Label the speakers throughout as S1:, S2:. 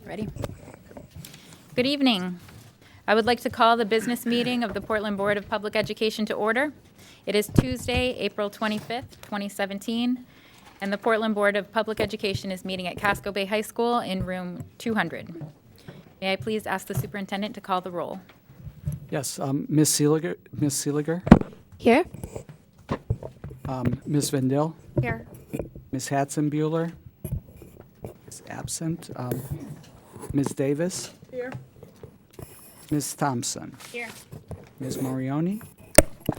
S1: Ready? Good evening. I would like to call the business meeting of the Portland Board of Public Education to order. It is Tuesday, April 25th, 2017, and the Portland Board of Public Education is meeting at Casco Bay High School in room 200. May I please ask the superintendent to call the roll?
S2: Yes, Ms. Seeliger,
S3: Here.
S2: Ms. Vendel,
S3: Here.
S2: Ms. Hatzenbuehler is absent. Ms. Davis.
S3: Here.
S2: Ms. Thompson.
S1: Here.
S2: Ms. Morioni.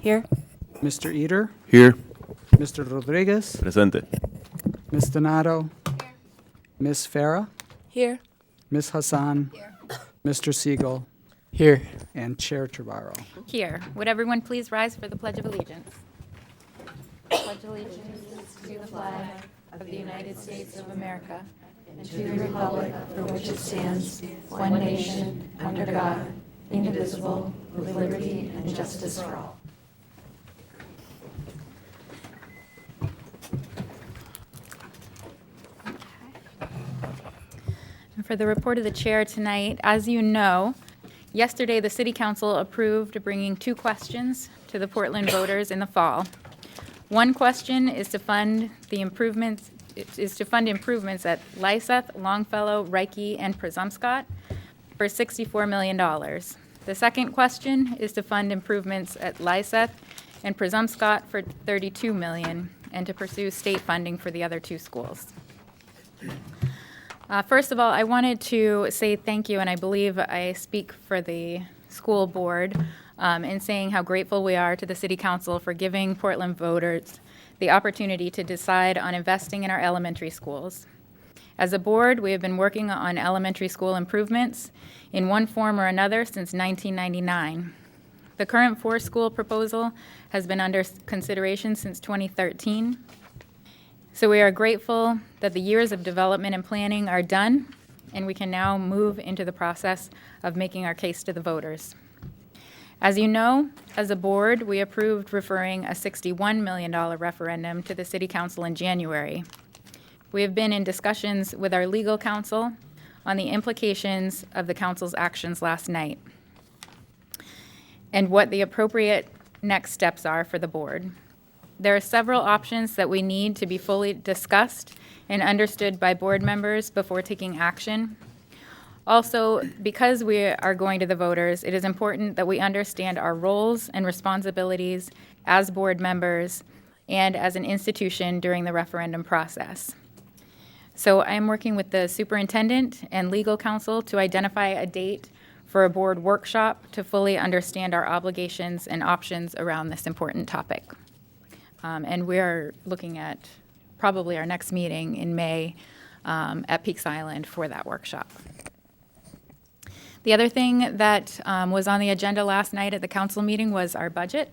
S3: Here.
S2: Mr. Eater.
S4: Here.
S2: Mr. Rodriguez.
S4: Presente.
S2: Ms. Donato. Ms. Farah.
S3: Here.
S2: Ms. Hassan. Mr. Siegel.
S3: Here.
S2: And Chair Trevorrow.
S1: Here. Would everyone please rise for the Pledge of Allegiance? Pledge allegiance to the flag of the United States of America and to the republic for which it stands, one nation, under God, indivisible, with liberty and justice for all. And for the report of the chair tonight, as you know, yesterday the City Council approved bringing 2 questions to the Portland voters in the fall. One question is to fund improvements at Lyseth, Longfellow, Reiki, and Presumpscot for $64 million. The second question is to fund improvements at Lyseth and Presumpscot for $32 million, and to pursue state funding for the other 2 schools. First of all, I wanted to say thank you, and I believe I speak for the school board in saying how grateful we are to the City Council for giving Portland voters the opportunity to decide on investing in our elementary schools. As a board, we have been working on elementary school improvements in one form or another since 1999. The current 4-school proposal has been under consideration since 2013. So we are grateful that the years of development and planning are done, and we can now move into the process of making our case to the voters. As you know, as a board, we approved referring a $61 million referendum to the City Council in January. We have been in discussions with our legal counsel on the implications of the council's actions last night and what the appropriate next steps are for the board. There are several options that we need to be fully discussed and understood by board members before taking action. Also, because we are going to the voters, it is important that we understand our roles and responsibilities as board members and as an institution during the referendum process. So I am working with the superintendent and legal counsel to identify a date for a board workshop to fully understand our obligations and options around this important topic. And we are looking at probably our next meeting in May at Peaks Island for that workshop. The other thing that was on the agenda last night at the council meeting was our budget.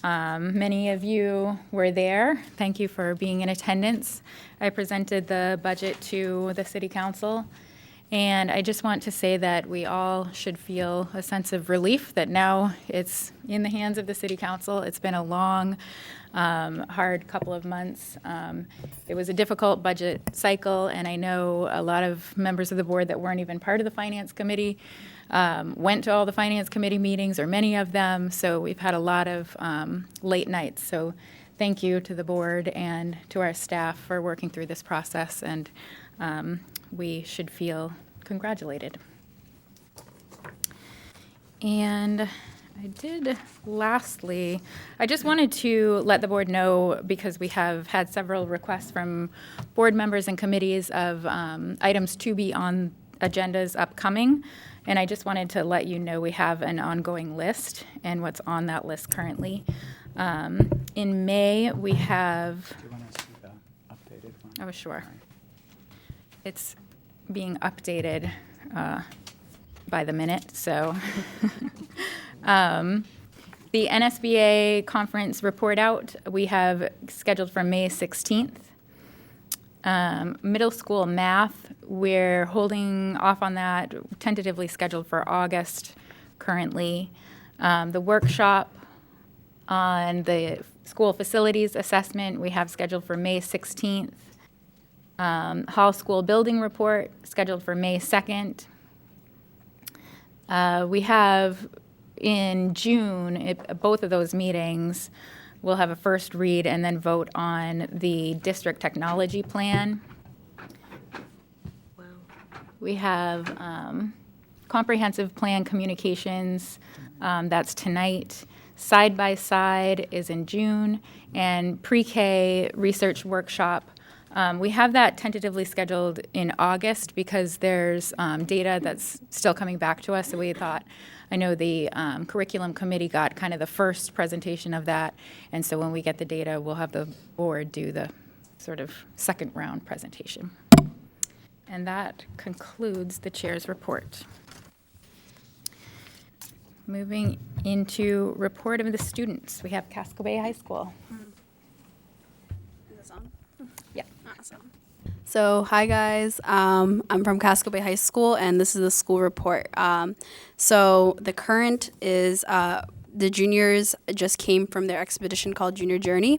S1: Many of you were there. Thank you for being in attendance. I presented the budget to the City Council, and I just want to say that we all should feel a sense of relief that now it's in the hands of the City Council. It's been a long, hard couple of months. It was a difficult budget cycle, and I know a lot of members of the board that weren't even part of the Finance Committee went to all the Finance Committee meetings, or many of them, so we've had a lot of late nights. So thank you to the board and to our staff for working through this process, and we should feel congratulated. And lastly, I just wanted to let the board know, because we have had several requests from board members and committees of items to be on agendas upcoming, and I just wanted to let you know we have an ongoing list and what's on that list currently. In May, we have...
S2: Do you want to see the updated one?
S1: Oh, sure. It's being updated by the minute, so... The NSBA conference report out, we have scheduled for May 16th. Middle school math, we're holding off on that, tentatively scheduled for August currently. The workshop on the school facilities assessment, we have scheduled for May 16th. Hall School Building Report scheduled for May 2nd. We have in June, both of those meetings, we'll have a first read and then vote on the district technology plan. We have comprehensive plan communications, that's tonight. Side by Side is in June, and pre-K research workshop. We have that tentatively scheduled in August because there's data that's still coming back to us. So we thought, I know the curriculum committee got kind of the first presentation of that, and so when we get the data, we'll have the board do the sort of second round presentation. And that concludes the chair's report. Moving into report of the students, we have Casco Bay High School.
S4: Is this on?
S1: Yeah.
S4: Awesome. So, hi guys. I'm from Casco Bay High School, and this is the school report. So, the current is the juniors just came from their expedition called Junior Journey,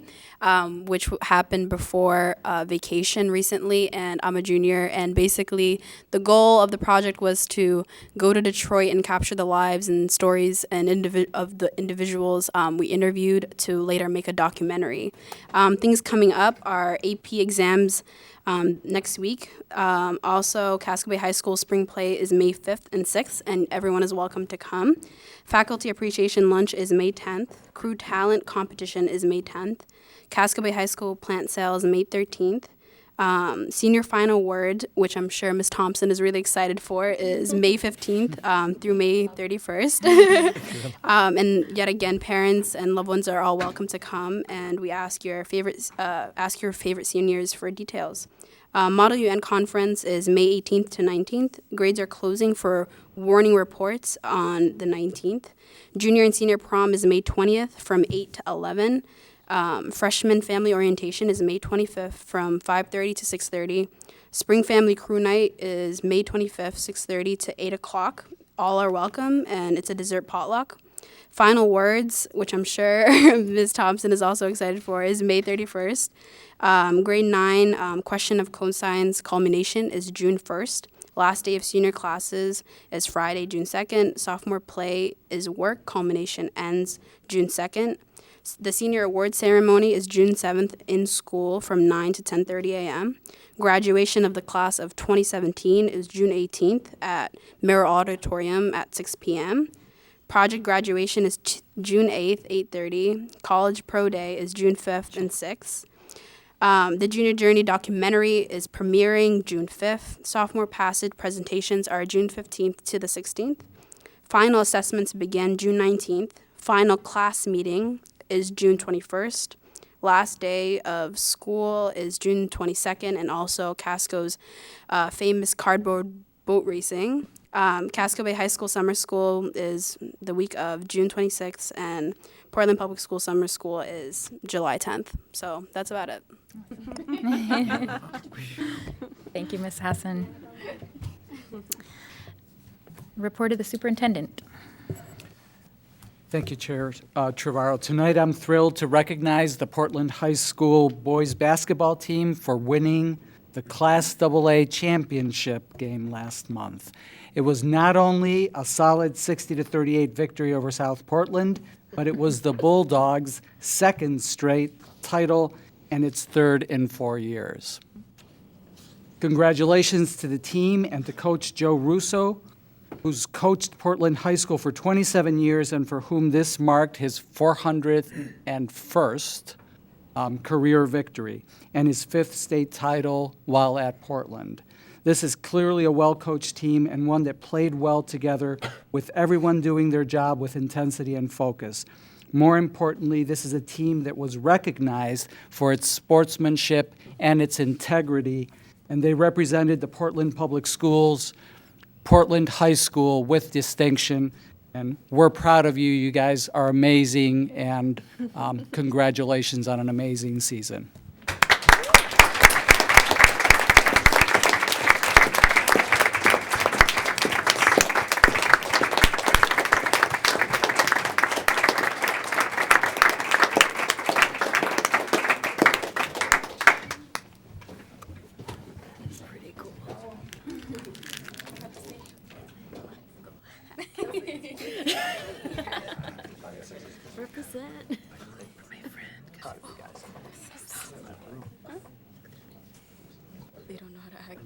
S4: which happened before vacation recently, and I'm a junior. And basically, the goal of the project was to go to Detroit and capture the lives and stories and of the individuals we interviewed to later make a documentary. Things coming up are AP exams next week. Also, Casco Bay High School Spring Play is May 5th and 6th, and everyone is welcome to come. Faculty Appreciation Lunch is May 10th. Crew Talent Competition is May 10th. Casco Bay High School Plant Sale is May 13th. Senior Final Word, which I'm sure Ms. Thompson is really excited for, is May 15th through May 31st. And yet again, parents and loved ones are all welcome to come, and we ask your favorite seniors for details. Model UN Conference is May 18th to 19th. Grades are closing for warning reports on the 19th. Junior and Senior Prom is May 20th from 8 to 11. Freshman Family Orientation is May 25th from 5:30 to 6:30. Spring Family Crew Night is May 25th, 6:30 to 8 o'clock. All are welcome, and it's a dessert potluck. Final Words, which I'm sure Ms. Thompson is also excited for, is May 31st. Grade 9 Question of Cosines Culmination is June 1st. Last day of senior classes is Friday, June 2nd. Sophomore play is Work. Culmination ends June 2nd. The senior award ceremony is June 7th in school from 9 to 10:30 a.m. Graduation of the class of 2017 is June 18th at Mirror Auditorium at 6 p.m. Project graduation is June 8th, 8:30. College Pro Day is June 5th and 6th. The Junior Journey documentary is premiering June 5th. Sophomore passage presentations are June 15th to the 16th. Final assessments begin June 19th. Final class meeting is June 21st. Last day of school is June 22nd, and also Casco's famous cardboard boat racing. Casco Bay High School Summer School is the week of June 26th, and Portland Public School Summer School is July 10th. So that's about it.
S1: Thank you, Ms. Hassan. Report of the superintendent.
S2: Thank you, Chair Trevorrow. Tonight, I'm thrilled to recognize the Portland High School boys basketball team for winning the Class AA championship game last month. It was not only a solid 60-38 victory over South Portland, but it was the Bulldogs' second straight title and its third in 4 years. Congratulations to the team and to Coach Joe Russo, who's coached Portland High School for 27 years and for whom this marked his 401st career victory and his 5th state title while at Portland. This is clearly a well-coached team and one that played well together with everyone doing their job with intensity and focus. More importantly, this is a team that was recognized for its sportsmanship and its integrity, and they represented the Portland Public Schools, Portland High School with distinction, and we're proud of you. You guys are amazing, and congratulations on an amazing season.
S3: Represent.
S4: They don't know how to act.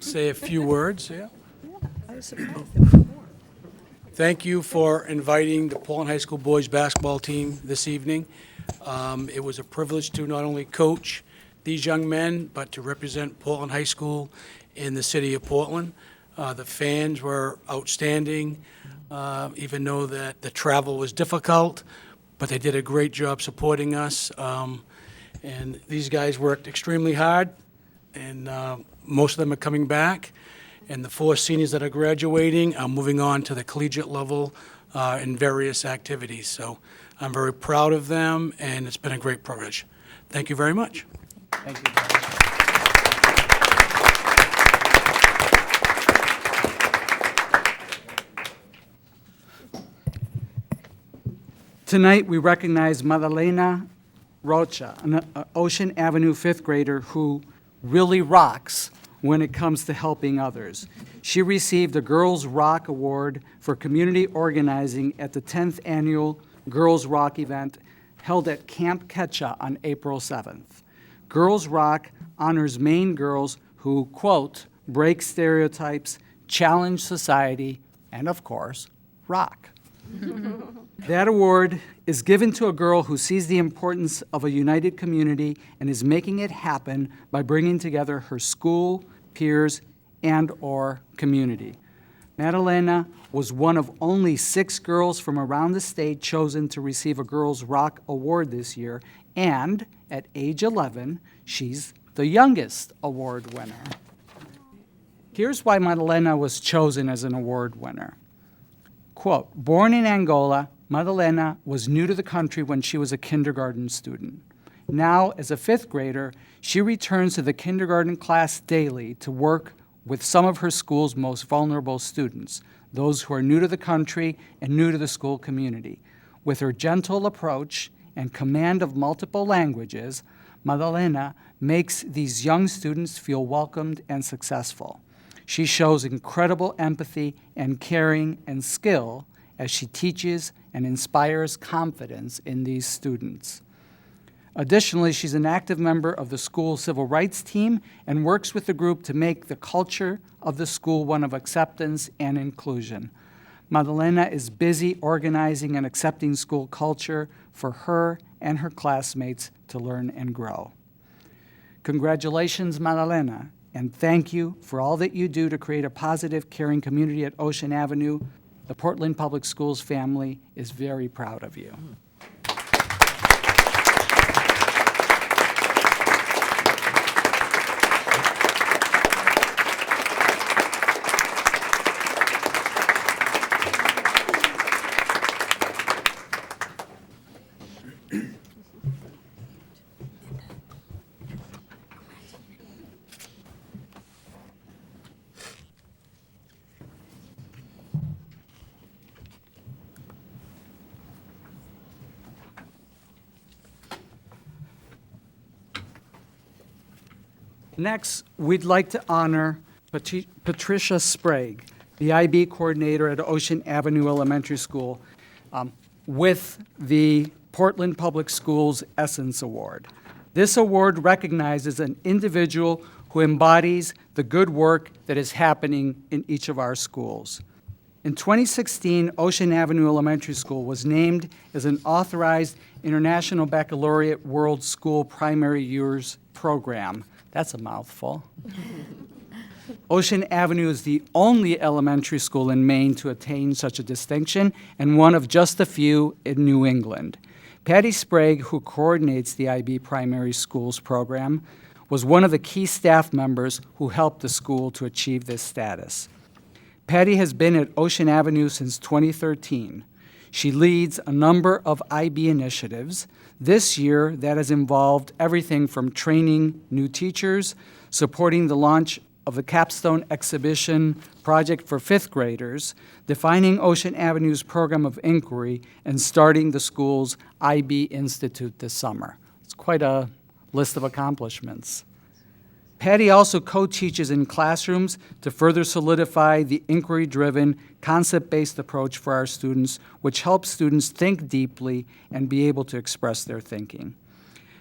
S5: Say a few words, yeah? Thank you for inviting the Portland High School boys basketball team this evening. It was a privilege to not only coach these young men, but to represent Portland High School in the city of Portland. The fans were outstanding, even though that the travel was difficult, but they did a great job supporting us. And these guys worked extremely hard, and most of them are coming back. And the 4 seniors that are graduating are moving on to the collegiate level in various activities. So I'm very proud of them, and it's been a great privilege. Thank you very much.
S2: Thank you. Tonight, we recognize Madalena Rocha, an Ocean Avenue 5th grader who really rocks when it comes to helping others. She received a Girls Rock Award for community organizing at the 10th Annual Girls Rock event held at Camp Ketcha on April 7th. Girls Rock honors Maine girls who, quote, break stereotypes, challenge society, and of course, rock. That award is given to a girl who sees the importance of a united community and is making it happen by bringing together her school, peers, and/or community. Madalena was one of only 6 girls from around the state chosen to receive a Girls Rock Award this year, and at age 11, she's the youngest award winner. Here's why Madalena was chosen as an award winner. Quote, born in Angola, Madalena was new to the country when she was a kindergarten student. Now, as a 5th grader, she returns to the kindergarten class daily to work with some of her school's most vulnerable students, those who are new to the country and new to the school community. With her gentle approach and command of multiple languages, Madalena makes these young students feel welcomed and successful. She shows incredible empathy and caring and skill as she teaches and inspires confidence in these students. Additionally, she's an active member of the school civil rights team and works with the group to make the culture of the school one of acceptance and inclusion. Madalena is busy organizing and accepting school culture for her and her classmates to learn and grow. Congratulations, Madalena, and thank you for all that you do to create a positive, caring community at Ocean Avenue. The Portland Public Schools family is very proud of you. Next, we'd like to honor Patricia Sprague, the IB coordinator at Ocean Avenue Elementary School, with the Portland Public Schools Essence Award. This award recognizes an individual who embodies the good work that is happening in each of our schools. In 2016, Ocean Avenue Elementary School was named as an authorized International Baccalaureate World School Primary Years Program. That's a mouthful. Ocean Avenue is the only elementary school in Maine to attain such a distinction and one of just a few in New England. Patty Sprague, who coordinates the IB Primary Schools program, was one of the key staff members who helped the school to achieve this status. Patty has been at Ocean Avenue since 2013. She leads a number of IB initiatives. This year, that has involved everything from training new teachers, supporting the launch of the Capstone Exhibition project for fifth graders, defining Ocean Avenue's program of inquiry, and starting the school's IB Institute this summer. It's quite a list of accomplishments. Patty also co-teaches in classrooms to further solidify the inquiry-driven, concept-based approach for our students, which helps students think deeply and be able to express their thinking.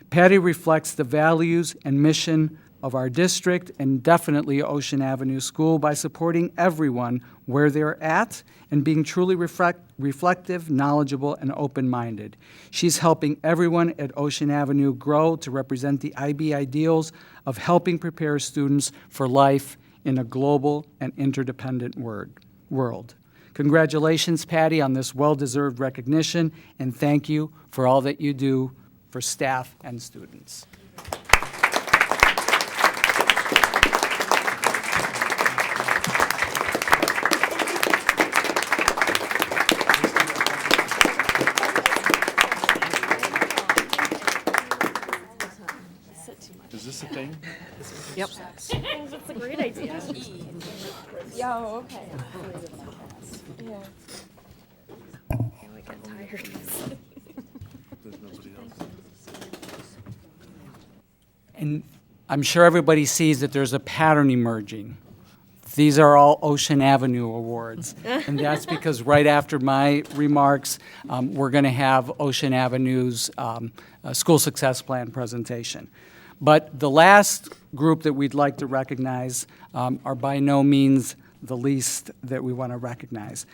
S2: Patty reflects the values and mission of our district and definitely Ocean Avenue School by supporting everyone where they're at and being truly reflective, knowledgeable, and open-minded. She's helping everyone at Ocean Avenue grow to represent the IB ideals of helping prepare students for life in a global and interdependent world. Congratulations, Patty, on this well-deserved recognition, and thank you for all that you do for staff and students.
S6: Is this a thing?
S3: Yep.
S7: That's a great idea. Yo, okay. Yeah. I get tired.
S6: There's nobody else.
S2: And I'm sure everybody sees that there's a pattern emerging. These are all Ocean Avenue awards. And that's because right after my remarks, we're going to have Ocean Avenue's School Success Plan presentation. But the last group that we'd like to recognize are by no means the least that we want to recognize.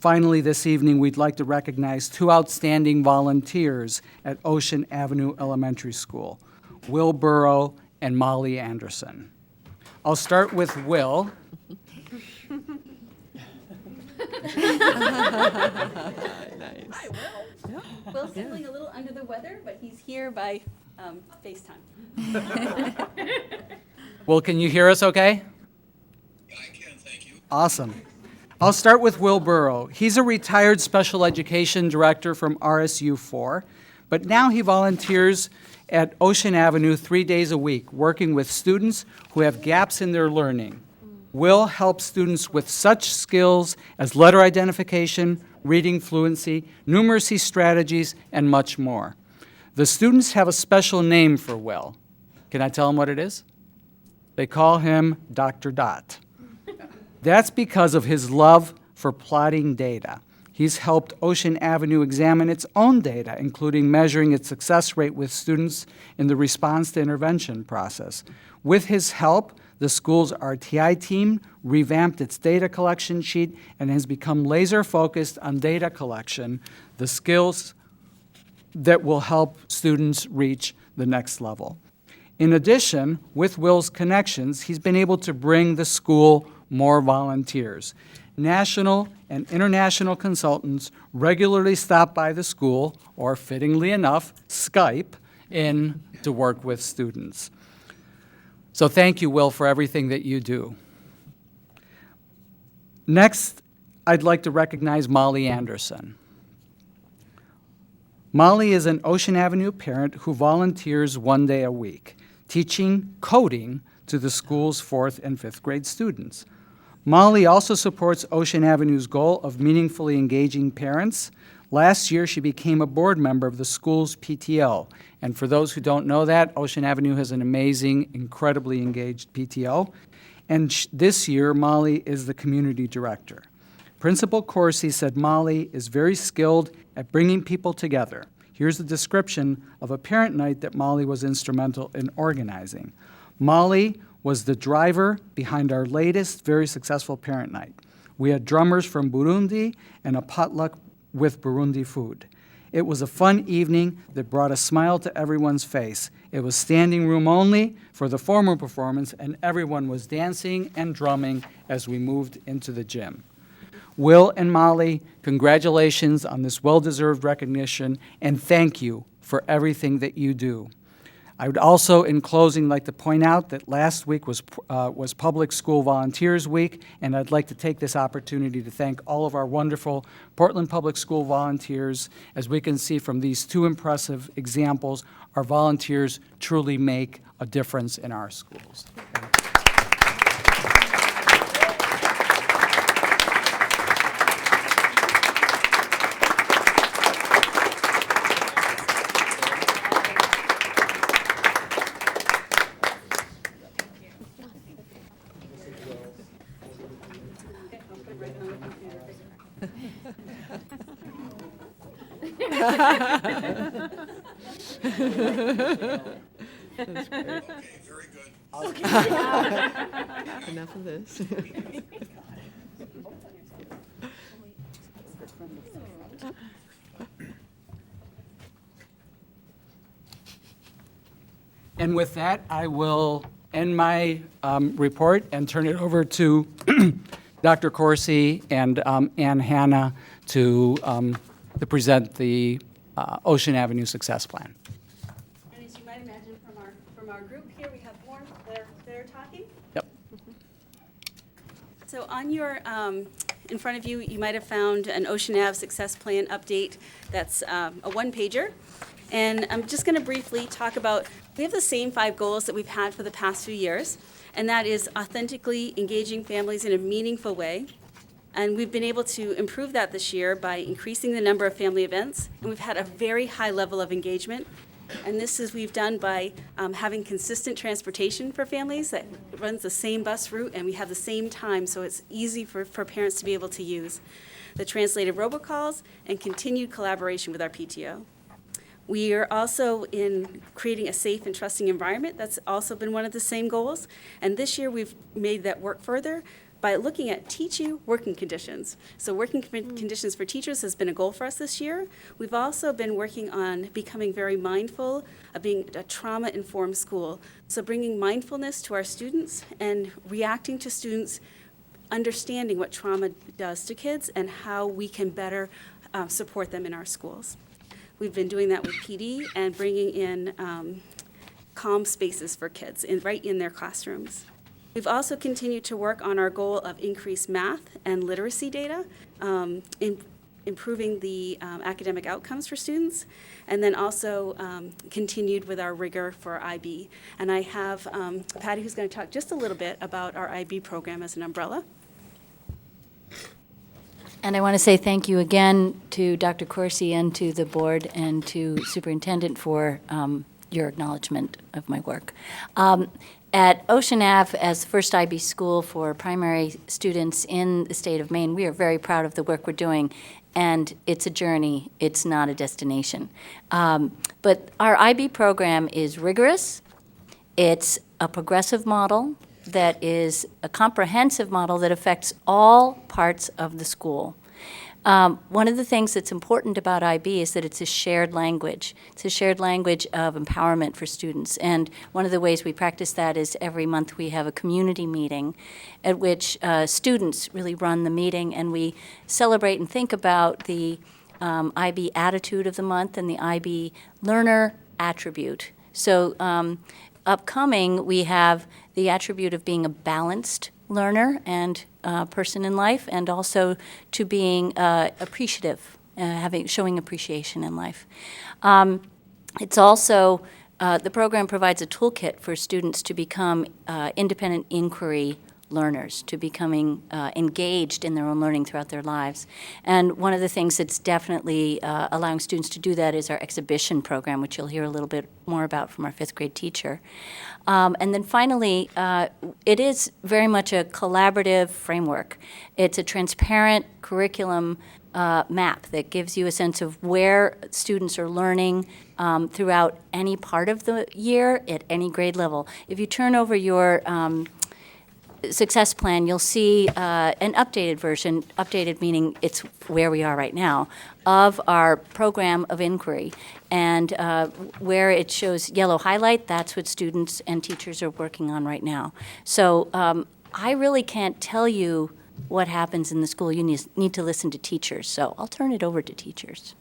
S2: Finally, this evening, we'd like to recognize two outstanding volunteers at Ocean Avenue Elementary School, Will Burrow and Molly Anderson. I'll start with Will.
S8: Will's feeling a little under the weather, but he's here by FaceTime.
S2: Will, can you hear us okay?
S9: I can, thank you.
S2: Awesome. I'll start with Will Burrow. He's a retired special education director from RSU4, but now he volunteers at Ocean Avenue 3 days a week, working with students who have gaps in their learning. Will helps students with such skills as letter identification, reading fluency, numeracy strategies, and much more. The students have a special name for Will. Can I tell them what it is? They call him Dr. Dot. That's because of his love for plotting data. He's helped Ocean Avenue examine its own data, including measuring its success rate with students in the response to intervention process. With his help, the school's RTI team revamped its data collection sheet and has become laser-focused on data collection, the skills that will help students reach the next level. In addition, with Will's connections, he's been able to bring the school more volunteers. National and international consultants regularly stop by the school, or fittingly enough, Skype, in to work with students. So thank you, Will, for everything that you do. Next, I'd like to recognize Molly Anderson. Molly is an Ocean Avenue parent who volunteers 1 day a week, teaching coding to the school's 4th and 5th grade students. Molly also supports Ocean Avenue's goal of meaningfully engaging parents. Last year, she became a board member of the school's PTO. And for those who don't know that, Ocean Avenue has an amazing, incredibly engaged PTO. And this year, Molly is the community director. Principal Corsi said Molly is very skilled at bringing people together. Here's a description of a parent night that Molly was instrumental in organizing. Molly was the driver behind our latest very successful parent night. We had drummers from Burundi and a potluck with Burundi food. It was a fun evening that brought a smile to everyone's face. It was standing room only for the formal performance, and everyone was dancing and drumming as we moved into the gym. Will and Molly, congratulations on this well-deserved recognition, and thank you for everything that you do. I would also, in closing, like to point out that last week was Public School Volunteers Week, and I'd like to take this opportunity to thank all of our wonderful Portland Public School volunteers. As we can see from these two impressive examples, our volunteers truly make a difference in our schools.
S9: Very good.
S3: Enough of this.
S2: And with that, I will end my report and turn it over to Dr. Corsi and Ann Hanna to present the Ocean Avenue Success Plan.
S8: And as you might imagine from our group here, we have more that are talking.
S2: Yep.
S8: So on your, in front of you, you might have found an Ocean Ave Success Plan update that's a one-pager. And I'm just going to briefly talk about, we have the same 5 goals that we've had for the past few years, and that is authentically engaging families in a meaningful way. And we've been able to improve that this year by increasing the number of family events, and we've had a very high level of engagement. And this is we've done by having consistent transportation for families that runs the same bus route, and we have the same time, so it's easy for parents to be able to use. The translated robocalls and continued collaboration with our PTO. We are also in creating a safe and trusting environment. That's also been one of the same goals. And this year, we've made that work further by looking at teaching working conditions. So working conditions for teachers has been a goal for us this year. We've also been working on becoming very mindful of being a trauma-informed school. So bringing mindfulness to our students and reacting to students, understanding what trauma does to kids and how we can better support them in our schools. We've been doing that with PD and bringing in calm spaces for kids right in their classrooms. We've also continued to work on our goal of increased math and literacy data, improving the academic outcomes for students, and then also continued with our rigor for IB. And I have Patty, who's going to talk just a little bit about our IB program as an umbrella.
S10: And I want to say thank you again to Dr. Corsi and to the board and to Superintendent for your acknowledgement of my work. At Ocean Ave, as the first IB school for primary students in the state of Maine, we are very proud of the work we're doing. And it's a journey, it's not a destination. But our IB program is rigorous, it's a progressive model, that is a comprehensive model that affects all parts of the school. One of the things that's important about IB is that it's a shared language. It's a shared language of empowerment for students. And one of the ways we practice that is every month we have a community meeting at which students really run the meeting, and we celebrate and think about the IB attitude of the month and the IB learner attribute. So upcoming, we have the attribute of being a balanced learner and person in life, and also to being appreciative, showing appreciation in life. It's also, the program provides a toolkit for students to become independent inquiry learners, to becoming engaged in their own learning throughout their lives. And one of the things that's definitely allowing students to do that is our exhibition program, which you'll hear a little bit more about from our 5th grade teacher. And then finally, it is very much a collaborative framework. It's a transparent curriculum map that gives you a sense of where students are learning throughout any part of the year at any grade level. If you turn over your success plan, you'll see an updated version, updated meaning it's where we are right now, of our program of inquiry. And where it shows yellow highlight, that's what students and teachers are working on right now. So I really can't tell you what happens in the school. You need to listen to teachers. So I'll turn it over to teachers.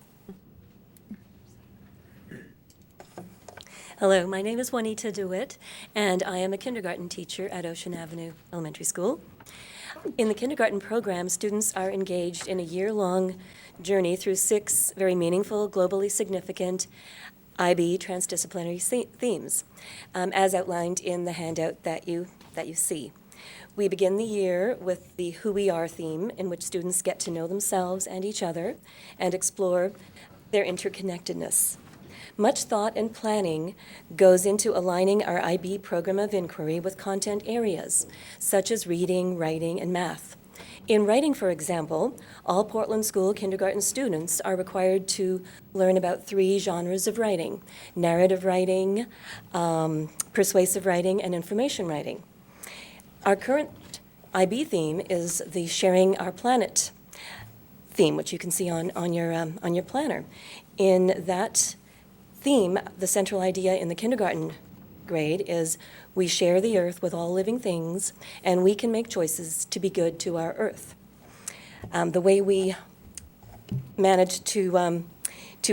S11: Hello, my name is Juanita DeWitt, and I am a kindergarten teacher at Ocean Avenue Elementary School. In the kindergarten program, students are engaged in a year-long journey through 6 very meaningful, globally significant IB transdisciplinary themes, as outlined in the handout that you see. We begin the year with the Who We Are theme, in which students get to know themselves and each other and explore their interconnectedness. Much thought and planning goes into aligning our IB program of inquiry with content areas, such as reading, writing, and math. In writing, for example, all Portland School kindergarten students are required to learn about 3 genres of writing: narrative writing, persuasive writing, and information writing. Our current IB theme is the Sharing Our Planet theme, which you can see on your planner. In that theme, the central idea in the kindergarten grade is we share the earth with all living things, and we can make choices to be good to our earth. The way we managed to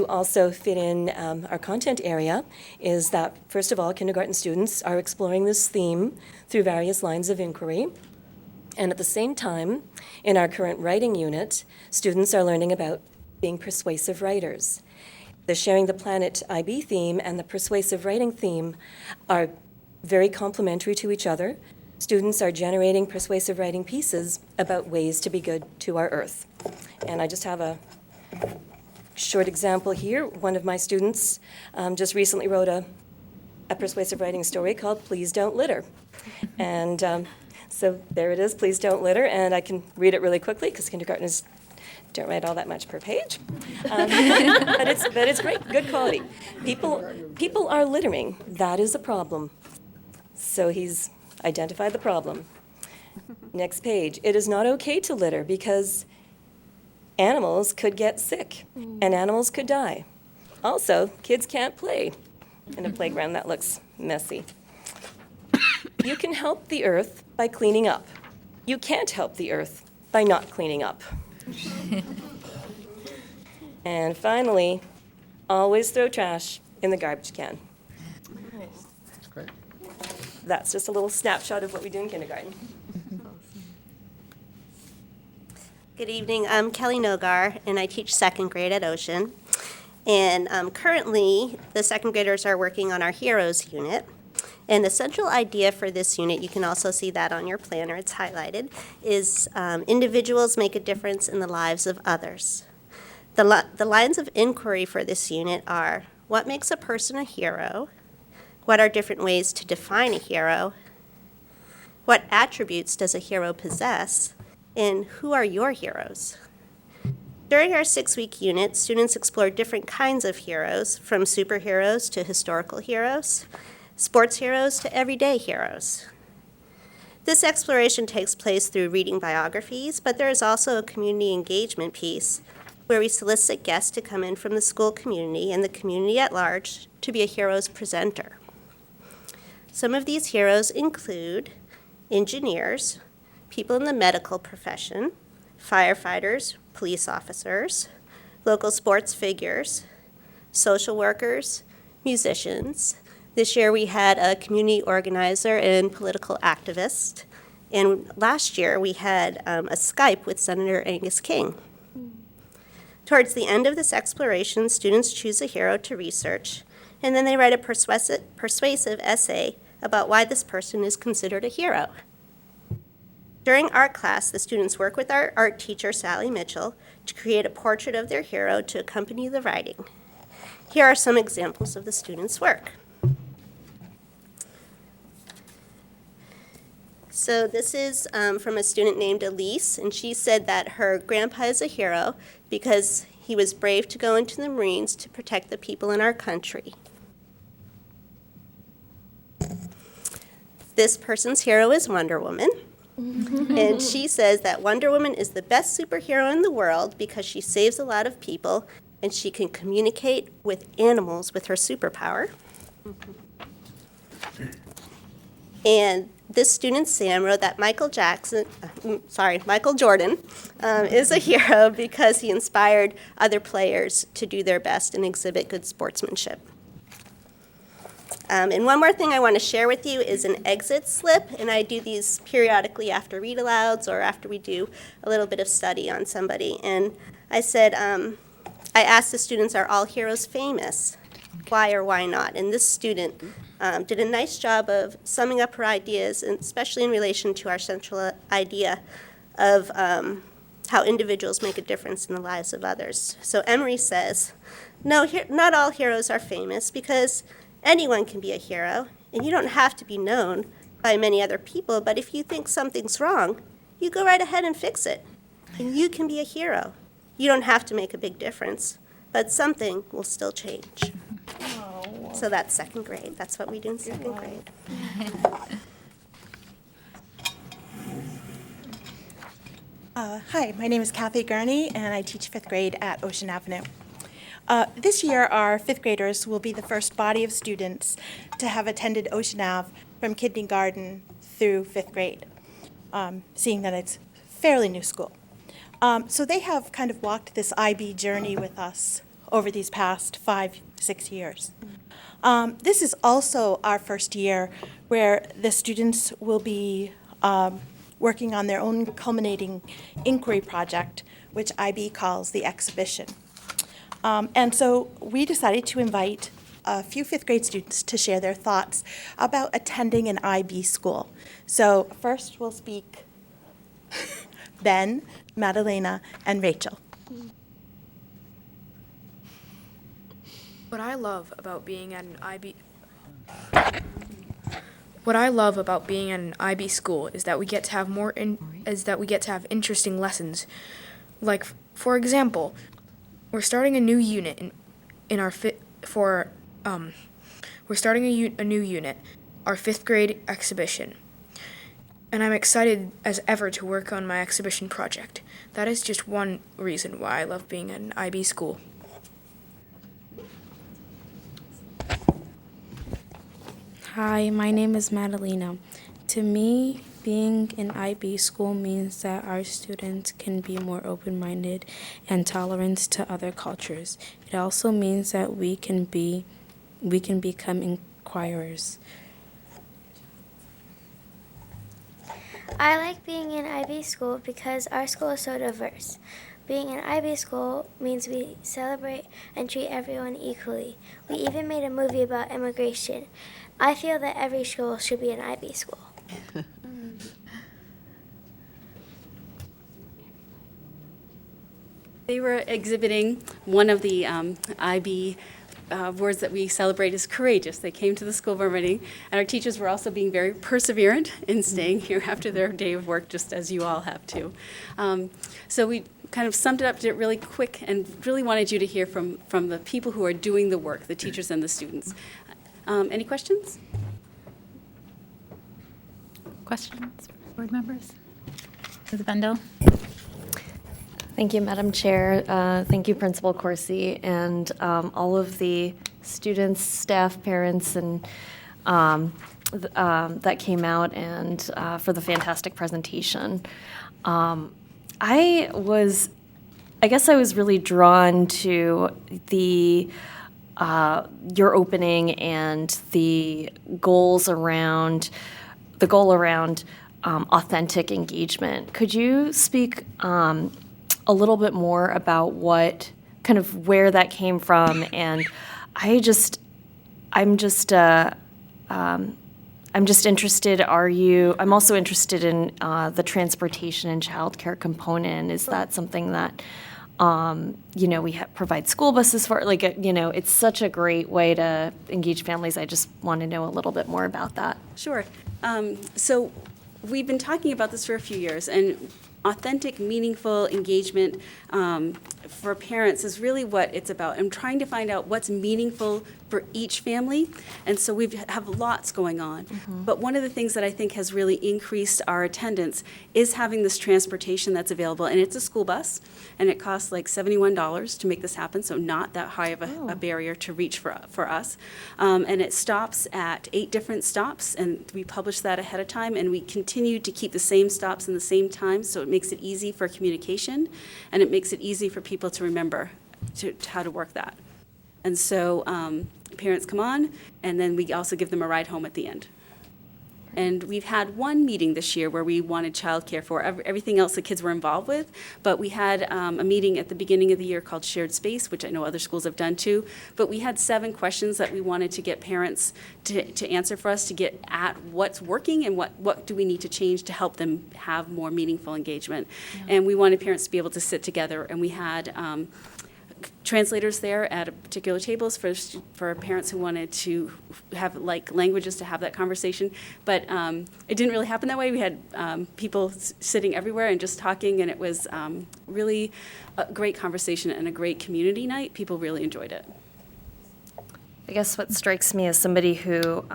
S11: also fit in our content area is that, first of all, kindergarten students are exploring this theme through various lines of inquiry. And at the same time, in our current writing unit, students are learning about being persuasive writers. The Sharing the Planet IB theme and the persuasive writing theme are very complementary to each other. Students are generating persuasive writing pieces about ways to be good to our earth. And I just have a short example here. One of my students just recently wrote a persuasive writing story called Please Don't Litter. And so there it is, Please Don't Litter. And I can read it really quickly because kindergartners don't write all that much per page. But it's great, good quality. People are littering. That is a problem. So he's identified the problem. Next page. It is not okay to litter because animals could get sick and animals could die. Also, kids can't play in a playground that looks messy. You can help the earth by cleaning up. You can't help the earth by not cleaning up. And finally, always throw trash in the garbage can.
S6: That's great.
S11: That's just a little snapshot of what we do in kindergarten.
S12: Good evening. I'm Kelly Nogar, and I teach 2nd grade at Ocean. And currently, the 2nd graders are working on our Heroes unit. And the central idea for this unit, you can also see that on your planner, it's highlighted, is individuals make a difference in the lives of others. The lines of inquiry for this unit are: what makes a person a hero? What are different ways to define a hero? What attributes does a hero possess? And who are your heroes? During our 6-week unit, students explore different kinds of heroes, from superheroes to historical heroes, sports heroes to everyday heroes. This exploration takes place through reading biographies, but there is also a community engagement piece where we solicit guests to come in from the school community and the community at large to be a heroes presenter. Some of these heroes include engineers, people in the medical profession, firefighters, police officers, local sports figures, social workers, musicians. This year we had a community organizer and political activist. And last year we had a Skype with Senator Angus King. Towards the end of this exploration, students choose a hero to research, and then they write a persuasive essay about why this person is considered a hero. During art class, the students work with our art teacher, Sally Mitchell, to create a portrait of their hero to accompany the writing. Here are some examples of the students' work. So this is from a student named Elise, and she said that her grandpa is a hero because he was brave to go into the Marines to protect the people in our country. This person's hero is Wonder Woman. And she says that Wonder Woman is the best superhero in the world because she saves a lot of people and she can communicate with animals with her superpower. And this student, Sam, wrote that Michael Jordan is a hero because he inspired other players to do their best and exhibit good sportsmanship. And one more thing I want to share with you is an exit slip, and I do these periodically after read-alouds or after we do a little bit of study on somebody. And I said, I asked the students, are all heroes famous? Why or why not? And this student did a nice job of summing up her ideas, and especially in relation to our central idea of how individuals make a difference in the lives of others. So Emery says, no, not all heroes are famous, because anyone can be a hero, and you don't have to be known by many other people, but if you think something's wrong, you go right ahead and fix it, and you can be a hero. You don't have to make a big difference, but something will still change. So that's second grade. That's what we do in second grade.
S6: Hi, my name is Kathy Gurney, and I teach fifth grade at Ocean Avenue. This year, our fifth graders will be the first body of students to have attended Ocean Ave from kindergarten through fifth grade, seeing that it's fairly new school. So they have kind of walked this IB journey with us over these past 5-6 years. This is also our first year where the students will be working on their own culminating inquiry project, which IB calls the exhibition. And so we decided to invite a few fifth grade students to share their thoughts about attending an IB school. So first we'll speak Ben, Madalena, and Rachel.
S7: What I love about being at an IB school is that we get to have interesting lessons. Like, for example, we're starting a new unit a new unit, our fifth grade exhibition. And I'm excited as ever to work on my exhibition project. That is just one reason why I love being at an IB school.
S13: Hi, my name is Madalena. To me, being in IB school means that our students can be more open-minded and tolerant to other cultures. It also means that we can become inquirers.
S14: I like being in IB school because our school is so diverse. Being in IB school means we celebrate and treat everyone equally. We even made a movie about immigration. I feel that every school should be an IB school.
S8: They were exhibiting one of the IB words that we celebrate is courageous. They came to the school board meeting, and our teachers were also being very perseverant in staying here after their day of work, just as you all have to. So we kind of summed it up, did it really quick, and really wanted you to hear from the people who are doing the work, the teachers and the students. Any questions?
S1: Questions, board members? Ms. Vendel?
S15: Thank you, Madam Chair. Thank you, Principal Corsi, and all of the students, staff, parents, and that came out, and for the fantastic presentation. I guess I was really drawn to your opening and the goal around authentic engagement. Could you speak a little bit more about where that came from? And I'm just interested. I'm also interested in the transportation and childcare component. Is that something that we provide school buses for? It's such a great way to engage families. I just want to know a little bit more about that.
S8: Sure. So we've been talking about this for a few years, and authentic, meaningful engagement for parents is really what it's about. I'm trying to find out what's meaningful for each family, and so we have lots going on.
S15: Mm-hmm.
S8: But one of the things that I think has really increased our attendance is having this transportation that's available, and it's a school bus, and it costs like $71 to make this happen, so not that high of a barrier to reach for us. And it stops at 8 different stops, and we publish that ahead of time, and we continue to keep the same stops in the same time, so it makes it easy for communication, and it makes it easy for people to remember how to work that. And so parents come on, and then we also give them a ride home at the end. And we've had one meeting this year where we wanted childcare for everything else the kids were involved with, but we had a meeting at the beginning of the year called Shared Space, which I know other schools have done too. But we had 7 questions that we wanted to get parents to answer for us, to get at what's working and what do we need to change to help them have more meaningful engagement. And we wanted parents to be able to sit together, and we had translators there at particular tables for parents who wanted to have like languages to have that conversation. But it didn't really happen that way. We had people sitting everywhere and just talking, and it was really a great conversation and a great community night. People really enjoyed it.
S15: I guess what strikes me as somebody who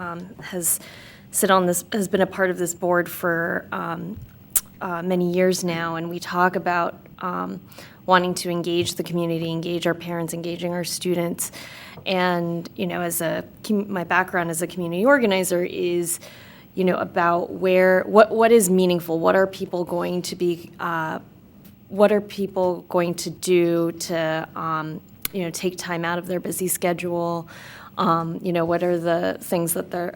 S15: has been a part of this board for many years now, and we talk about wanting to engage the community, engage our parents, engaging our students. And, my background as a community organizer is, about what is meaningful, what are people going to be, what are people going to do to, take time out of their busy schedule, what are the things that they're,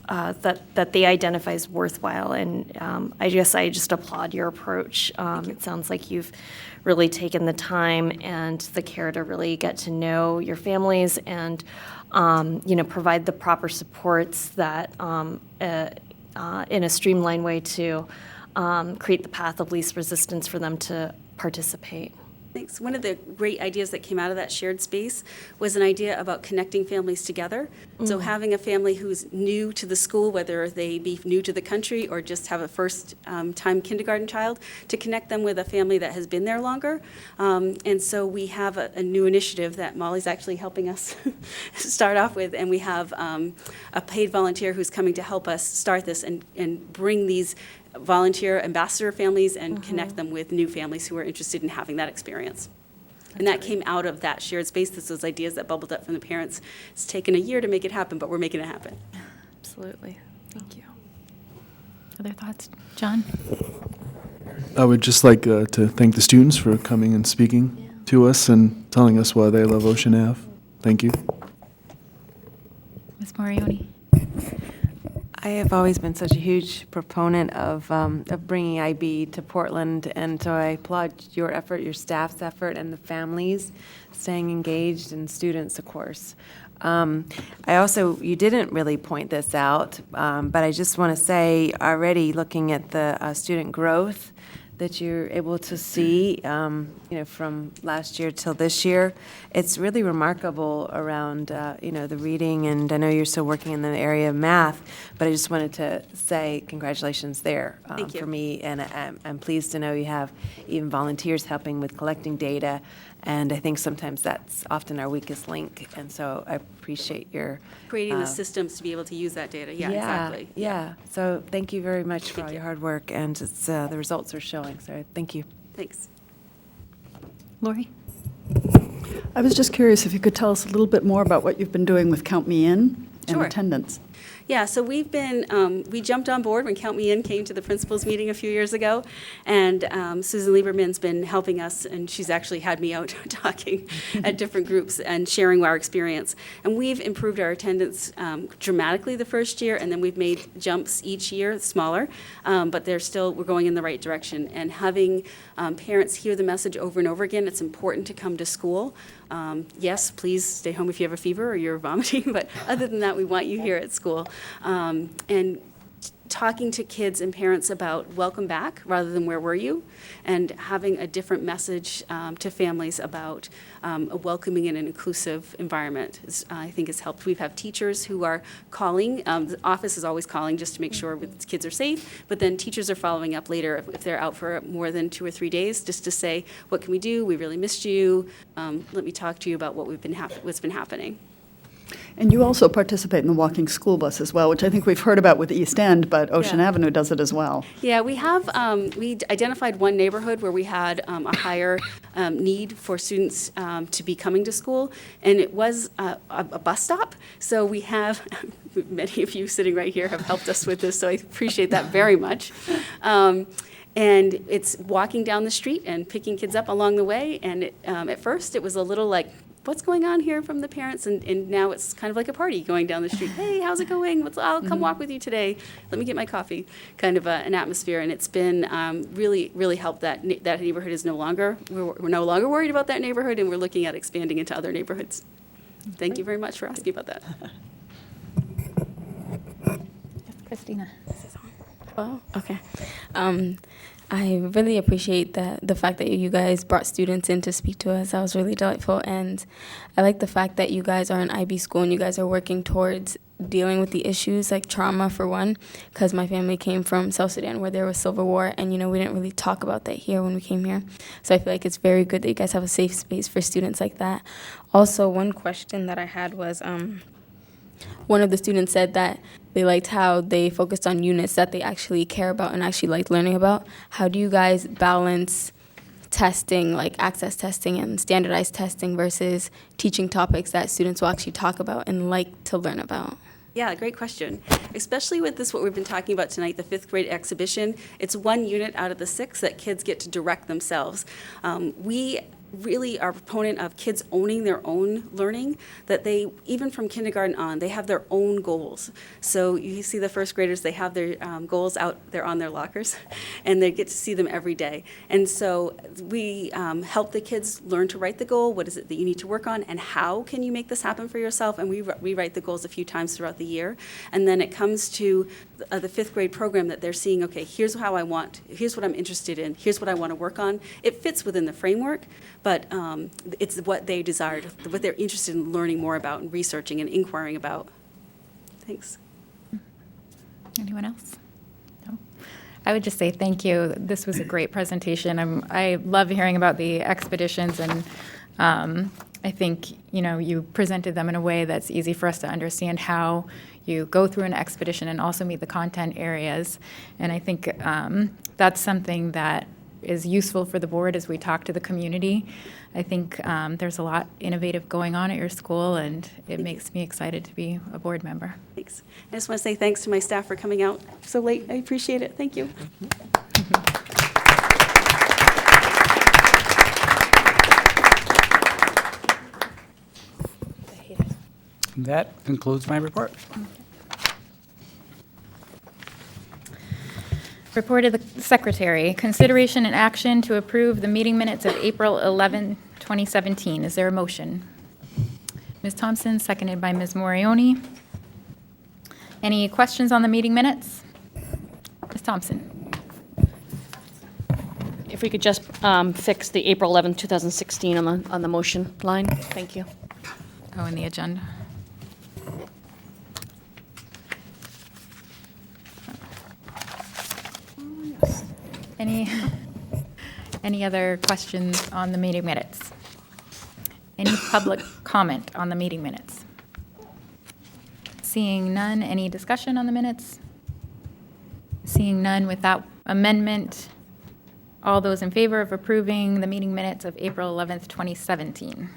S15: that they identify as worthwhile. And I just applaud your approach. It sounds like you've really taken the time and the care to really get to know your families and, provide the proper supports that in a streamlined way to create the path of least resistance for them to participate.
S8: Thanks. One of the great ideas that came out of that shared space was an idea about connecting families together. So having a family who's new to the school, whether they be new to the country or just have a first time kindergarten child, to connect them with a family that has been there longer. And so we have a new initiative that Molly's actually helping us start off with, and we have a paid volunteer who's coming to help us start this and bring these volunteer ambassador families and connect them with new families who are interested in having that experience. And that came out of that shared space. This was ideas that bubbled up from the parents. It's taken a year to make it happen, but we're making it happen.
S15: Absolutely. Thank you.
S1: Other thoughts? John?
S16: I would just like to thank the students for coming and speaking to us and telling us why they love Ocean Ave. Thank you.
S1: Ms. Morioni?
S3: I have always been such a huge proponent of bringing IB to Portland, and so I applaud your effort, your staff's effort, and the families staying engaged, and students, of course. You didn't really point this out, but I just want to say already looking at the student growth that you're able to see, from last year till this year, it's really remarkable around, the reading, and I know you're still working in the area of math, but I just wanted to say congratulations there
S8: Thank you.
S3: for me, and I'm pleased to know you have even volunteers helping with collecting data, and I think sometimes that's often our weakest link, and so I appreciate your
S8: Creating the systems to be able to use that data. Yeah, exactly.
S3: Yeah. So thank you very much for all your hard work, and it's the results are showing. So thank you.
S8: Thanks.
S1: Lori?
S17: I was just curious if you could tell us a little bit more about what you've been doing with Count Me In and
S8: Sure.
S17: attendance.
S8: Yeah, so we've been, we jumped on board when Count Me In came to the principals meeting a few years ago, and Susan Lieberman's been helping us, and she's actually had me out talking at different groups and sharing our experience. And we've improved our attendance dramatically the first year, and then we've made jumps each year, smaller, but we're going in the right direction. And having parents hear the message over and over again, it's important to come to school. Yes, please stay home if you have a fever or you're vomiting, but other than that, we want you here at school. And talking to kids and parents about welcome back rather than where were you, and having a different message to families about a welcoming and an inclusive environment, I think has helped. We have teachers who are calling. The office is always calling just to make sure the kids are safe, but then teachers are following up later if they're out for more than 2 or 3 days, just to say, what can we do? We really missed you. Let me talk to you about what's been happening.
S17: And you also participate in the walking school bus as well, which I think we've heard about with East End, but Ocean Avenue does it as well.
S8: Yeah, we have, we identified one neighborhood where we had a higher need for students to be coming to school, and it was a bus stop. So we have, many of you sitting right here have helped us with this, so I appreciate that very much. And it's walking down the street and picking kids up along the way, and at first it was a little like what's going on here from the parents? And now it's kind of like a party going down the street. Hey, how's it going? I'll come walk with you today. Let me get my coffee. Kind of an atmosphere. And it's been really, really helped that neighborhood is no longer, we're no longer worried about that neighborhood, and we're looking at expanding into other neighborhoods. Thank you very much for asking about that.
S1: Christina.
S13: Oh, okay. I really appreciate the fact that you guys brought students in to speak to us. That was really delightful. And I like the fact that you guys are an IB school and you guys are working towards dealing with the issues like trauma, for one, because my family came from South Sudan where there was civil war, and, we didn't really talk about that here when we came here. So I feel like it's very good that you guys have a safe space for students like that. Also, one question that I had was, one of the students said that they liked how they focused on units that they actually care about and actually liked learning about. How do you guys balance testing, like access testing and standardized testing, versus teaching topics that students will actually talk about and like to learn about?
S8: Yeah, great question. Especially with this, what we've been talking about tonight, the 5th grade exhibition. It's one unit out of the 6 that kids get to direct themselves. We really are a proponent of kids owning their own learning, that they, even from kindergarten on, they have their own goals. So you see the first graders, they have their goals out there on their lockers, and they get to see them every day. And so we help the kids learn to write the goal. What is it that you need to work on, and how can you make this happen for yourself? And we rewrite the goals a few times throughout the year. And then it comes to the 5th grade program that they're seeing, okay, here's what I'm interested in, here's what I want to work on. It fits within the framework, but it's what they desired, what they're interested in learning more about and researching and inquiring about. Thanks.
S1: Anyone else? No? I would just say thank you. This was a great presentation. I love hearing about the expeditions, and I think, you presented them in a way that's easy for us to understand how you go through an expedition and also meet the content areas. And I think that's something that is useful for the board as we talk to the community. I think there's a lot innovative going on at your school, and it makes me excited to be a board member.
S8: Thanks. I just want to say thanks to my staff for coming out so late. I appreciate it. Thank you.
S2: That concludes my report.
S1: Report of the Secretary. Consideration and action to approve the meeting minutes of April 11, 2017. Is there a motion? Ms. Thompson, seconded by Ms. Morioni. Any questions on the meeting minutes? Ms. Thompson.
S18: If we could just fix the April 11, 2016 on the motion line. Thank you.
S1: Oh, in the agenda. Any other questions on the meeting minutes? Any public comment on the meeting minutes? Seeing none, any discussion on the minutes? Seeing none, without amendment, all those in favor of approving the meeting minutes of April 11th, 2017?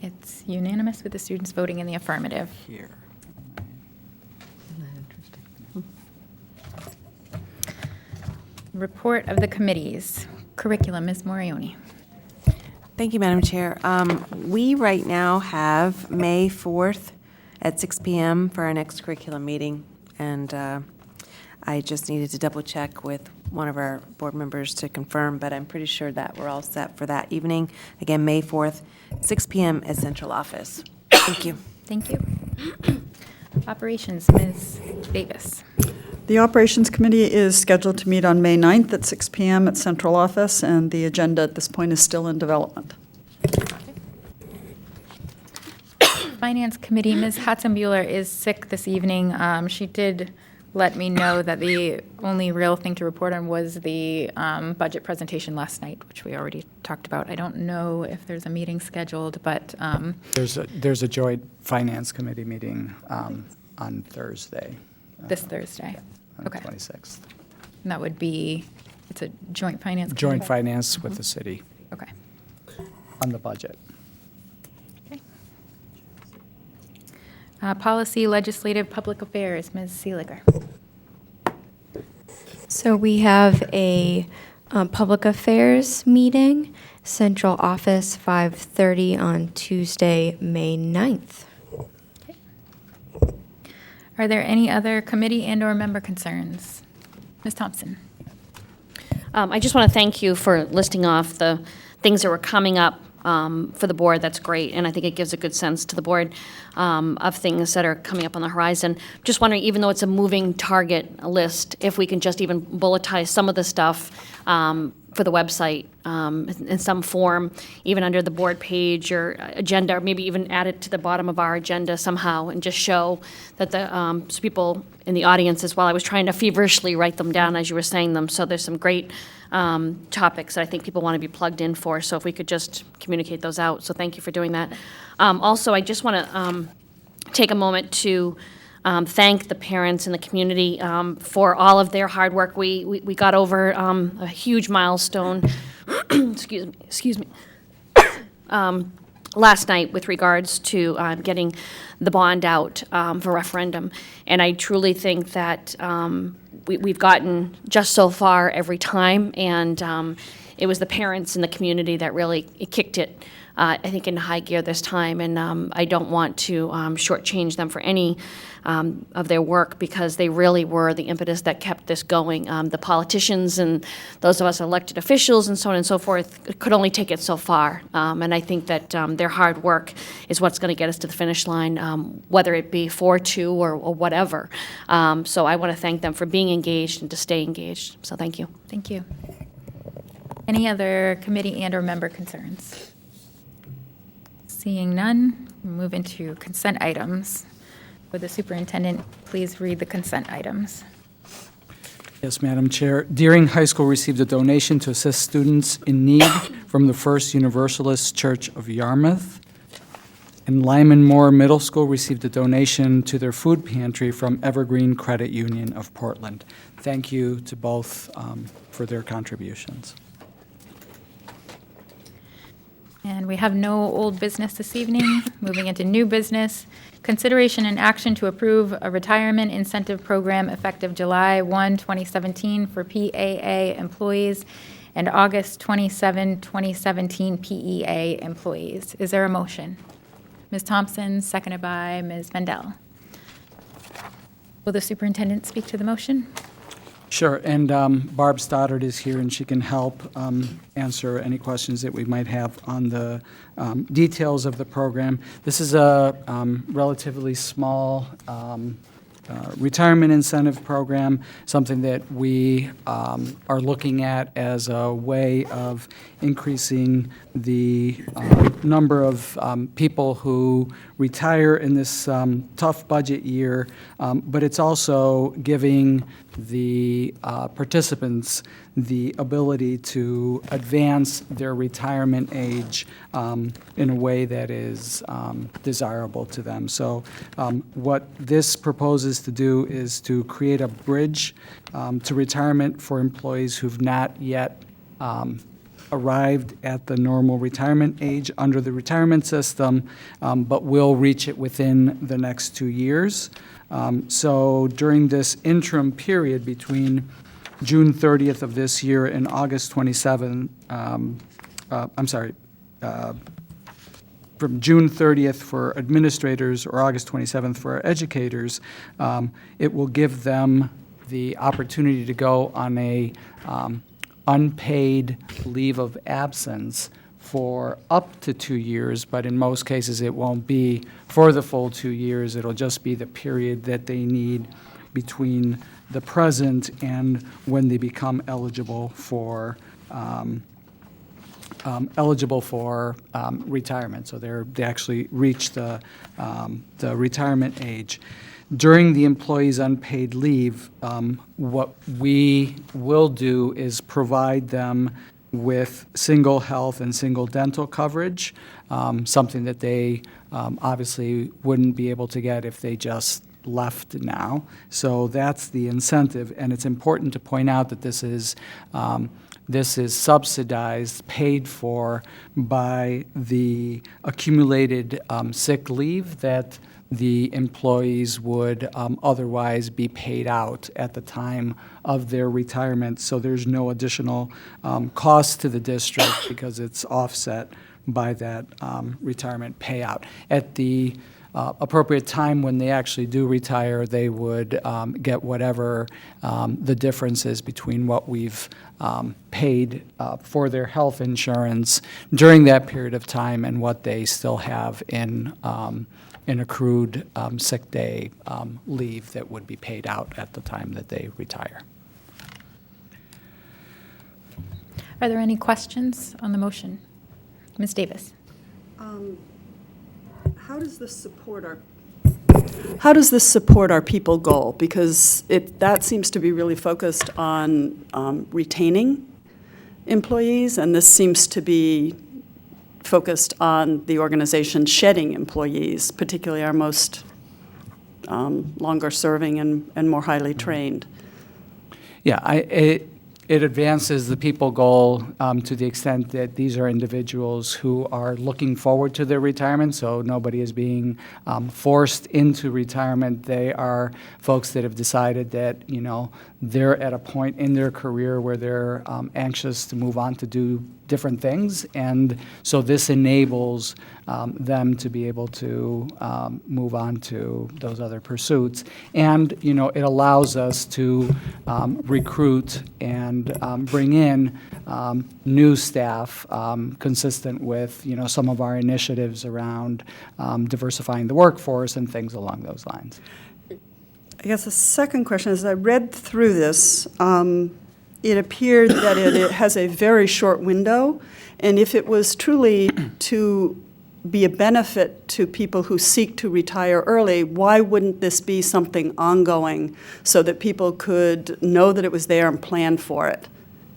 S1: It's unanimous with the students voting in the affirmative.
S2: Here.
S1: Report of the committees. Curriculum, Ms. Morioni.
S3: Thank you, Madam Chair. We right now have May 4th at 6 p.m. for our next curriculum meeting, and I just needed to double check with one of our board members to confirm, but I'm pretty sure that we're all set for that evening. Again, May 4th, 6 p.m. at Central Office. Thank you.
S1: Thank you. Operations, Ms. Davis.
S17: The Operations Committee is scheduled to meet on May 9th at 6 p.m. at Central Office, and the agenda at this point is still in development.
S1: Finance Committee, Ms. Hatzenbuehler is sick this evening. She did let me know that the only real thing to report on was the budget presentation last night, which we already talked about. I don't know if there's a meeting scheduled, but
S2: There's a joint Finance Committee meeting on Thursday.
S1: this Thursday.
S2: On the
S1: Okay.
S2: 26th.
S1: And that would be, it's a joint finance committee?
S2: Joint finance with the city
S1: Okay.
S2: on the budget.
S1: Policy, Legislative, Public Affairs, Ms. Seeliger.
S19: So we have a
S13: Public Affairs meeting, Central Office, 5:30 on Tuesday, May 9th.
S1: Are there any other committee and/or member concerns? Ms. Thompson?
S18: I just want to thank you for listing off the things that were coming up for the board. That's great, and I think it gives a good sense to the board of things that are coming up on the horizon. Just wondering, even though it's a moving target list, if we can just even bulletize some of the stuff for the website in some form, even under the board page or agenda, or maybe even add it to the bottom of our agenda somehow, and just show that the so people in the audience as well. I was trying to feverishly write them down as you were saying them, so there's some great topics that I think people want to be plugged in for, so if we could just communicate those out. So thank you for doing that. Also, I just want to take a moment to thank the parents in the community for all of their hard work. We got over a huge milestone, excuse me, last night with regards to getting the bond out for referendum. And I truly think that we've gotten just so far every time, and it was the parents in the community that really kicked it, I think, into high gear this time. And I don't want to shortchange them for any of their work, because they really were the impetus that kept this going. The politicians and those of us elected officials and so on and so forth could only take it so far. And I think that their hard work is what's going to get us to the finish line, whether it be 4-2 or whatever. So I want to thank them for being engaged and to stay engaged. So thank you.
S1: Thank you. Any other committee and/or member concerns? Seeing none, we'll move into consent items. Would the superintendent please read the consent items?
S2: Yes, Madam Chair. Deering High School received a donation to assist students in need from the First Universalist Church of Yarmouth. And Lyman Moore Middle School received a donation to their food pantry from Evergreen Credit Union of Portland. Thank you to both for their contributions.
S1: And we have no old business this evening. Moving into new business, consideration and action to approve a retirement incentive program effective July 1, 2017 for PAA employees and August 27, 2017 PEA employees. Is there a motion? Ms. Thompson, seconded by Ms. Mendel. Will the superintendent speak to the motion?
S2: Sure, and Barb Stoddard is here, and she can help answer any questions that we might have on the details of the program. This is a relatively small retirement incentive program, something that we are looking at as a way of increasing the number of people who retire in this tough budget year, but it's also giving the participants the ability to advance their retirement age in a way that is desirable to them. So what this proposes to do is to create a bridge to retirement for employees who've not yet arrived at the normal retirement age under the retirement system, but will reach it within the next 2 years. So during this interim period between June 30th of this year and August 27th, from June 30th for administrators or August 27th for educators, it will give them the opportunity to go on a unpaid leave of absence for up to 2 years, but in most cases it won't be for the full 2 years. It'll just be the period that they need between the present and when they become eligible for retirement. So they actually reach the retirement age. During the employee's unpaid leave, what we will do is provide them with single health and single dental coverage, something that they obviously wouldn't be able to get if they just left now. So that's the incentive, and it's important to point out that this is subsidized, paid for by the accumulated sick leave that the employees would otherwise be paid out at the time of their retirement. So there's no additional cost to the district because it's offset by that retirement payout. At the appropriate time when they actually do retire, they would get whatever the difference is between what we've paid for their health insurance during that period of time and what they still have in accrued sick day leave that would be paid out at the time that they retire.
S1: Are there any questions on the motion? Ms. Davis?
S17: How does this support our people goal? Because that seems to be really focused on retaining employees, and this seems to be focused on the organization shedding employees, particularly our most longer serving and more highly trained.
S2: Yeah, it advances the people goal to the extent that these are individuals who are looking forward to their retirement, so nobody is being forced into retirement. They are folks that have decided that, you know, they're at a point in their career where they're anxious to move on to do different things, and so this enables them to be able to move on to those other pursuits. And, you know, it allows us to recruit and bring in new staff consistent with, you know, some of our initiatives around diversifying the workforce and things along those lines.
S17: I guess the second question is, I read through this, it appeared that it has a very short window, and if it was truly to be a benefit to people who seek to retire early, why wouldn't this be something ongoing so that people could know that it was there and plan for it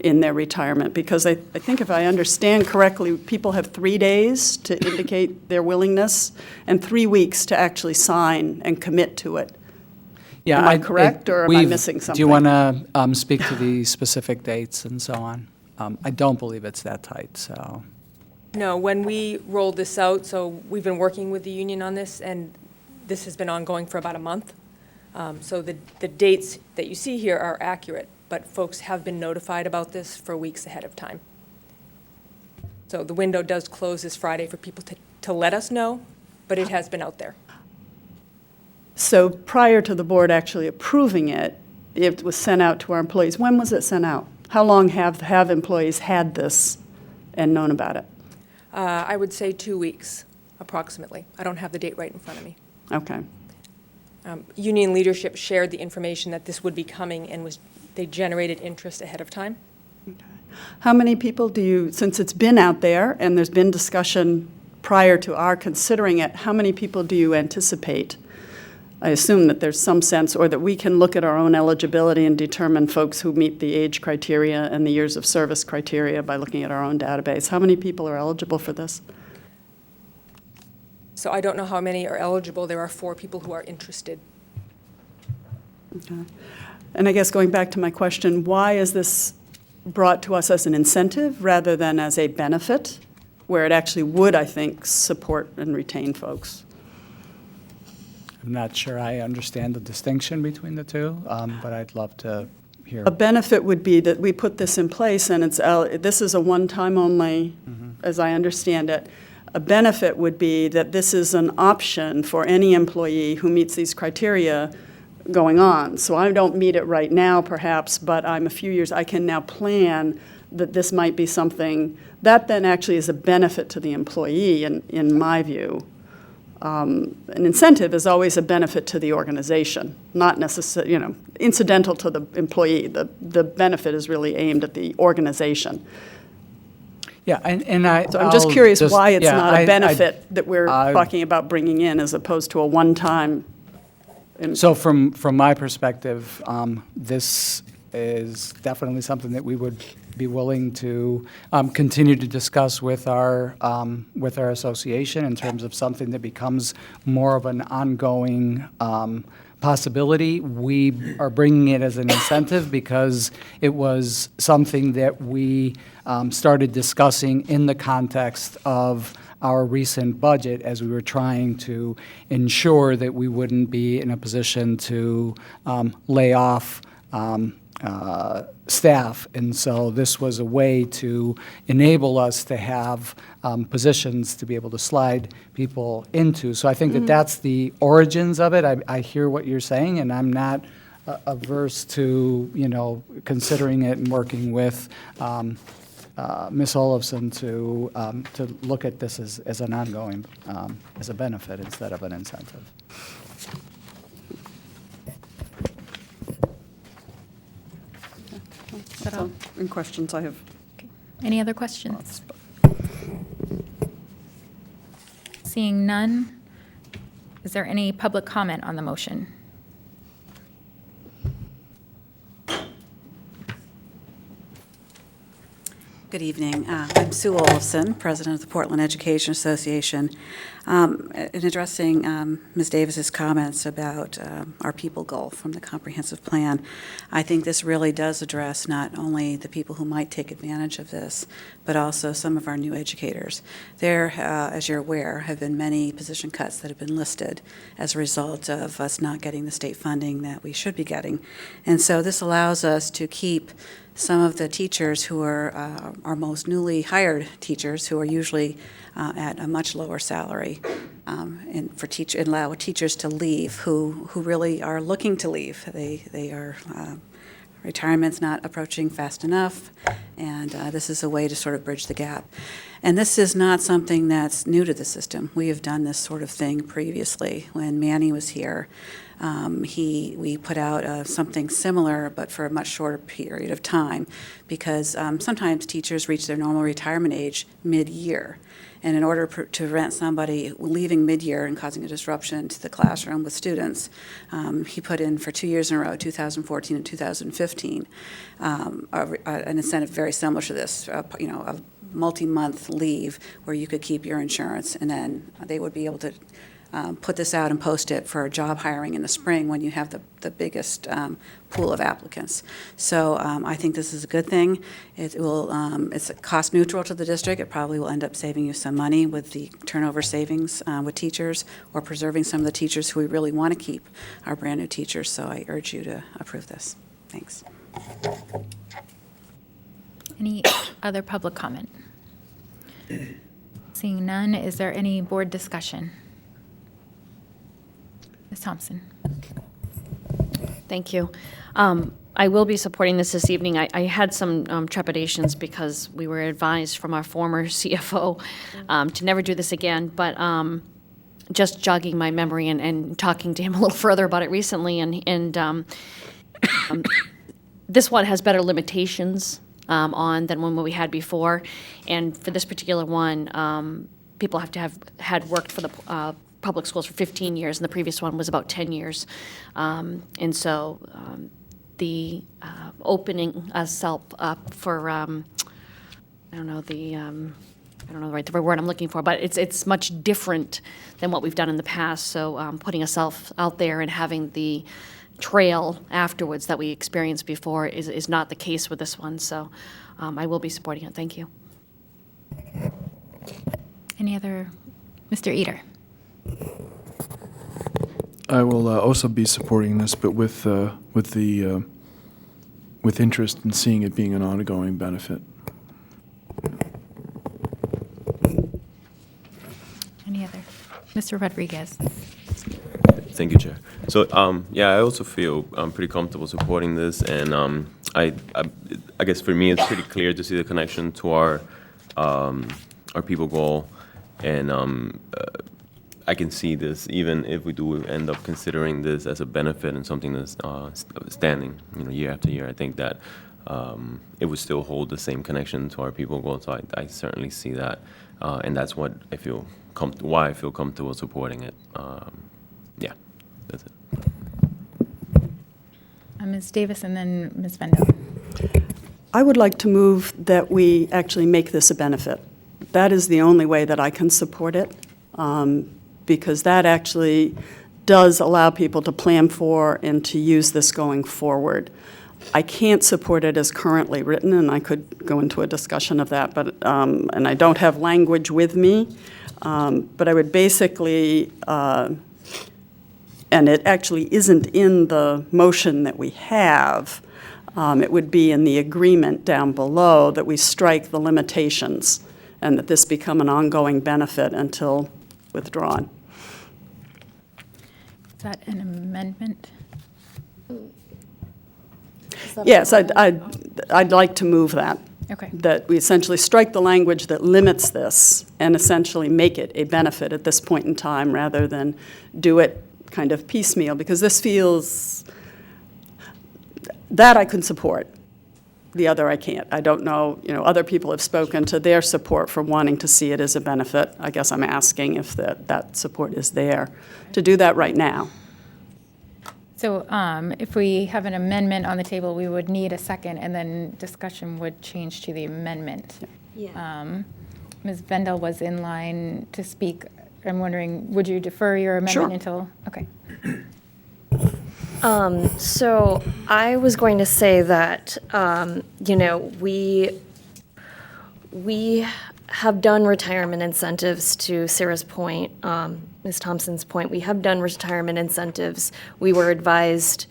S17: in their retirement? Because I think if I understand correctly, people have 3 days to indicate their willingness and 3 weeks to actually sign and commit to it.
S2: Yeah,
S17: am I correct, or am I missing something?
S2: Do you want to speak to the specific dates and so on? I don't believe it's that tight, so.
S19: No, when we rolled this out, so we've been working with the union on this, and this has been ongoing for about a month. So the dates that you see here are accurate, but folks have been notified about this for weeks ahead of time. So the window does close this Friday for people to let us know, but it has been out there.
S17: So prior to the board actually approving it, it was sent out to our employees. When was it sent out? How long have employees had this and known about it?
S19: I would say 2 weeks, approximately. I don't have the date right in front of me.
S17: Okay.
S19: Union leadership shared the information that this would be coming, and they generated interest ahead of time.
S17: Okay. How many people do you, since it's been out there and there's been discussion prior to our considering it, how many people do you anticipate? I assume that there's some sense, or that we can look at our own eligibility and determine folks who meet the age criteria and the years of service criteria by looking at our own database. How many people are eligible for this?
S19: So I don't know how many are eligible. There are 4 people who are interested.
S17: Okay. And I guess going back to my question, why is this brought to us as an incentive rather than as a benefit, where it actually would, I think, support and retain folks?
S2: I'm not sure I understand the distinction between the two, but I'd love to hear.
S17: A benefit would be that we put this in place, and this is a one-time only, as I understand it. A benefit would be that this is an option for any employee who meets these criteria going on. So I don't meet it right now, perhaps, but I'm a few years, I can now plan that this might be something that then actually is a benefit to the employee, in my view. An incentive is always a benefit to the organization, not necessarily, you know, incidental to the employee. The benefit is really aimed at the organization.
S2: Yeah,
S17: So I'm just curious why it's not a benefit that we're talking about bringing in as opposed to a one-time.
S2: So from my perspective, this is definitely something that we would be willing to continue to discuss with our association in terms of something that becomes more of an ongoing possibility. We are bringing it as an incentive because it was something that we started discussing in the context of our recent budget as we were trying to ensure that we wouldn't be in a position to lay off staff. And so this was a way to enable us to have positions to be able to slide people into. So I think that that's the origins of it. I hear what you're saying, and I'm not averse to, considering it and working with Ms. Olafson to look at this as an ongoing, as a benefit instead of an incentive.
S17: That's all. Any questions I have?
S1: Any other questions? Seeing none, is there any public comment on the motion?
S20: Good evening. I'm Sue Olafson, President of the Portland Education Association. In addressing Ms. Davis's comments about our people goal from the comprehensive plan, I think this really does address not only the people who might take advantage of this, but also some of our new educators. There, as you're aware, have been many position cuts that have been listed as a result of us not getting the state funding that we should be getting. And so this allows us to keep some of the teachers who are our most newly hired teachers, who are usually at a much lower salary, and allow teachers to leave who really are looking to leave. They are retirement's not approaching fast enough, and this is a way to sort of bridge the gap. And this is not something that's new to the system. We have done this sort of thing previously. When Manny was here, we put out something similar, but for a much shorter period of time, because sometimes teachers reach their normal retirement age mid-year. And in order to prevent somebody leaving mid-year and causing a disruption to the classroom with students, he put in for 2 years in a row, 2014 and 2015, an incentive very similar to this, a multi-month leave where you could keep your insurance, and then they would be able to put this out and post it for job hiring in the spring when you have the biggest pool of applicants. So I think this is a good thing. It's cost neutral to the district. It probably will end up saving you some money with the turnover savings with teachers, or preserving some of the teachers who we really want to keep, our brand new teachers. So I urge you to approve this. Thanks.
S1: Any other public comment? Seeing none, is there any board discussion? Ms. Thompson.
S18: Thank you. I will be supporting this evening. I had some trepidations because we were advised from our former CFO to never do this again, but just jogging my memory and talking to him a little further about it recently, and this one has better limitations on than one we had before, and for this particular one, people have to have had worked for the public schools for 15 years, and the previous one was about 10 years. And so the opening us up for, I don't know the word I'm looking for, but it's much different than what we've done in the past. So putting ourselves out there and having the trail afterwards that we experienced before is not the case with this one. So I will be supporting it. Thank you.
S1: Any other? Mr. Eder.
S16: I will also be supporting this, but with interest in seeing it being an ongoing benefit.
S1: Any other? Mr. Rodriguez.
S21: Thank you, Chair. So, I also feel pretty comfortable supporting this, and I guess for me it's pretty clear to see the connection to our people goal, and I can see this even if we do end up considering this as a benefit and something that's standing, year after year. I think that it would still hold the same connection to our people goal. So I certainly see that, and that's what I feel why I feel comfortable supporting it. That's it.
S1: Ms. Davis and then Ms. Vendo.
S17: I would like to move that we actually make this a benefit. That is the only way that I can support it, because that actually does allow people to plan for and to use this going forward. I can't support it as currently written, and I could go into a discussion of that, but and I don't have language with me. But I would basically, and it actually isn't in the motion that we have, it would be in the agreement down below that we strike the limitations and that this become an ongoing benefit until withdrawn.
S1: Is that an amendment?
S17: Yes, I'd like to move that.
S1: Okay.
S17: That we essentially strike the language that limits this and essentially make it a benefit at this point in time rather than do it kind of piecemeal, because this feels, that I can support. The other I can't. I don't know, other people have spoken to their support for wanting to see it as a benefit. I guess I'm asking if that support is there to do that right now.
S1: So if we have an amendment on the table, we would need a second, and then discussion would change to the amendment.
S15: Yeah.
S1: Ms. Vendel was in line to speak. I'm wondering, would you defer your amendment
S17: Sure.
S1: until? Okay.
S15: So I was going to say that, we have done retirement incentives, to Sarah's point, Ms. Thompson's point. We have done retirement incentives. We were advised,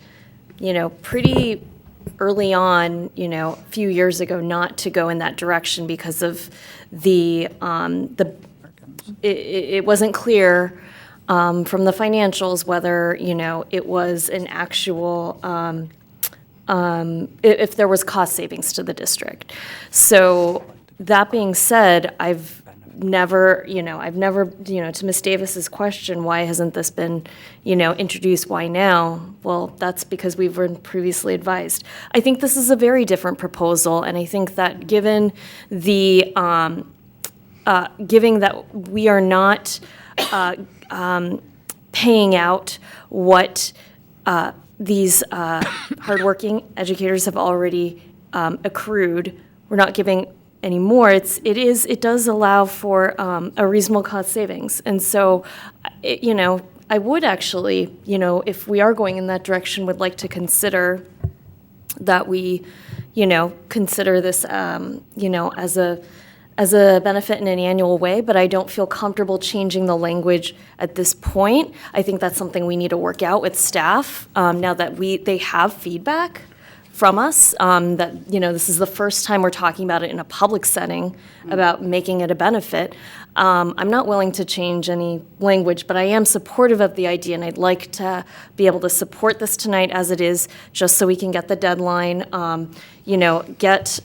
S15: pretty early on, a few years ago, not to go in that direction because of it wasn't clear from the financials whether, it was an actual, if there was cost savings to the district. So that being said, I've never, to Ms. Davis's question, why hasn't this been, introduced, why now? Well, that's because we've been previously advised. I think this is a very different proposal, and I think that given that we are not paying out what these hardworking educators have already accrued, we're not giving any more. It does allow for a reasonable cost savings, and so I would actually, if we are going in that direction, would like to consider that we, consider this, as a benefit in an annual way, but I don't feel comfortable changing the language at this point. I think that's something we need to work out with staff now that they have feedback from us, that, this is the first time we're talking about it in a public setting about making it a benefit. I'm not willing to change any language, but I am supportive of the idea, and I'd like to be able to support this tonight as it is, just so we can get the deadline, get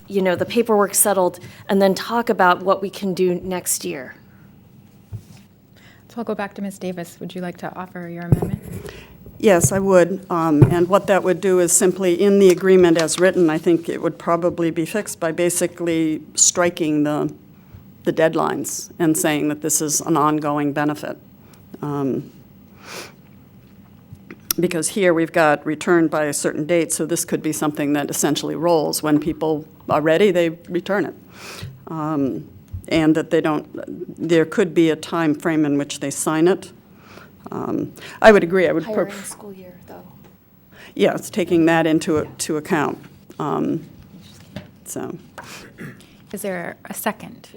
S15: the paperwork settled, and then talk about what we can do next year.
S1: So I'll go back to Ms. Davis. Would you like to offer your amendment?
S17: Yes, I would. And what that would do is simply, in the agreement as written, I think it would probably be fixed by basically striking the deadlines and saying that this is an ongoing benefit. Because here we've got returned by a certain date, so this could be something that essentially rolls. When people are ready, they return it. And that there could be a time frame in which they sign it. I would agree. I would
S15: Hiring school year, though.
S17: Yeah, it's taking that into account. So.
S1: Is there a second?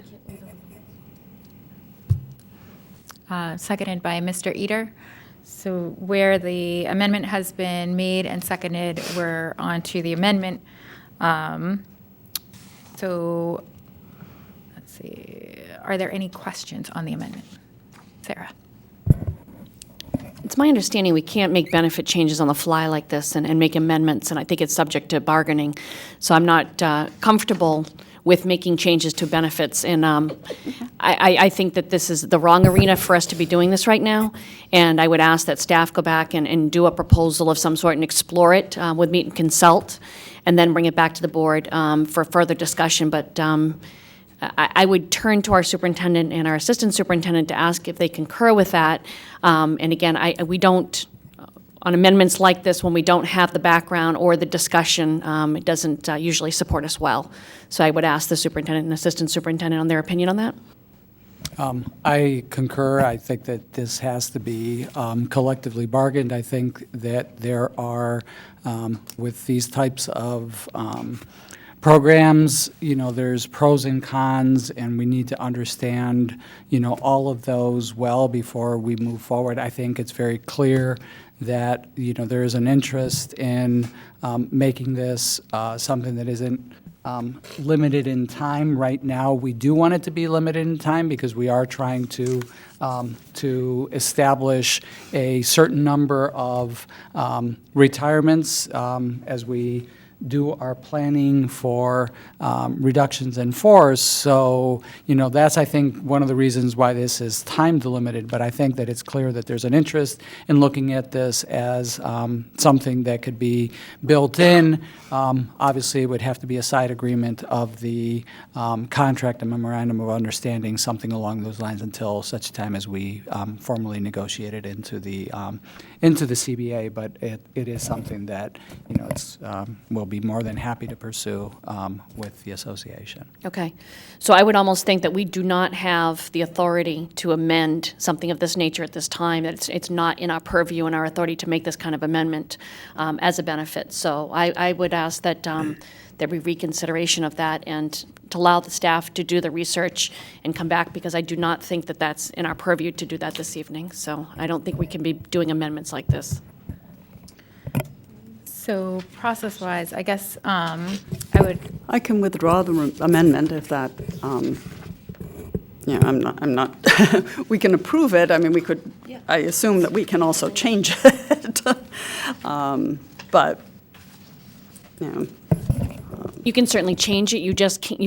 S1: Seconded by Mr. Eder. So where the amendment has been made and seconded, we're on to the amendment. So let's see. Are there any questions on the amendment? Sarah?
S18: It's my understanding we can't make benefit changes on the fly like this and make amendments, and I think it's subject to bargaining. So I'm not comfortable with making changes to benefits, and I think that this is the wrong arena for us to be doing this right now, and I would ask that staff go back and do a proposal of some sort and explore it with Meet and Consult, and then bring it back to the board for further discussion. But I would turn to our superintendent and our assistant superintendent to ask if they concur with that. And again, we don't, on amendments like this, when we don't have the background or the discussion, it doesn't usually support us well. So I would ask the superintendent and assistant superintendent on their opinion on that.
S2: I concur. I think that this has to be collectively bargained. I think that there are, with these types of programs, there's pros and cons, and we need to understand, all of those well before we move forward. I think it's very clear that, there is an interest in making this something that isn't limited in time. Right now, we do want it to be limited in time because we are trying to establish a certain number of retirements as we do our planning for reductions in force. So, that's, I think, one of the reasons why this is time delimited. But I think that it's clear that there's an interest in looking at this as something that could be built in. Obviously, it would have to be a side agreement of the contract and memorandum of understanding, something along those lines, until such time as we formally negotiate it into the CBA. But it is something that, we'll be more than happy to pursue with the association.
S18: Okay. So I would almost think that we do not have the authority to amend something of this nature at this time, that it's not in our purview and our authority to make this kind of amendment as a benefit. So I would ask that there be reconsideration of that and to allow the staff to do the research and come back, because I do not think that that's in our purview to do that this evening. So I don't think we can be doing amendments like this.
S1: So process-wise, I guess I
S17: can withdraw the amendment if that, I'm not, we can approve it. I mean, we could, I assume that we can also change it. But,
S18: You can certainly change it. You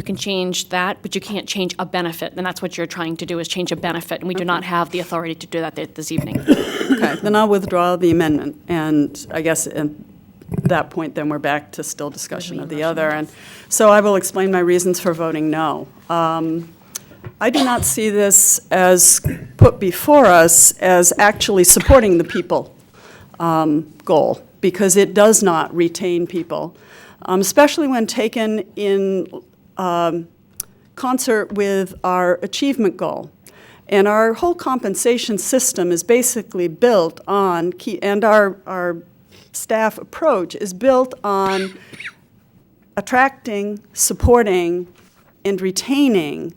S18: can change that, but you can't change a benefit. And that's what you're trying to do, is change a benefit. And we do not have the authority to do that this evening.
S17: Okay, then I'll withdraw the amendment. And I guess at that point, then we're back to still discussion of the other. And so I will explain my reasons for voting no. I do not see this as put before us as actually supporting the people goal, because it does not retain people, especially when taken in concert with our achievement goal. And our whole compensation system is basically built on, and our staff approach is built on attracting, supporting, and retaining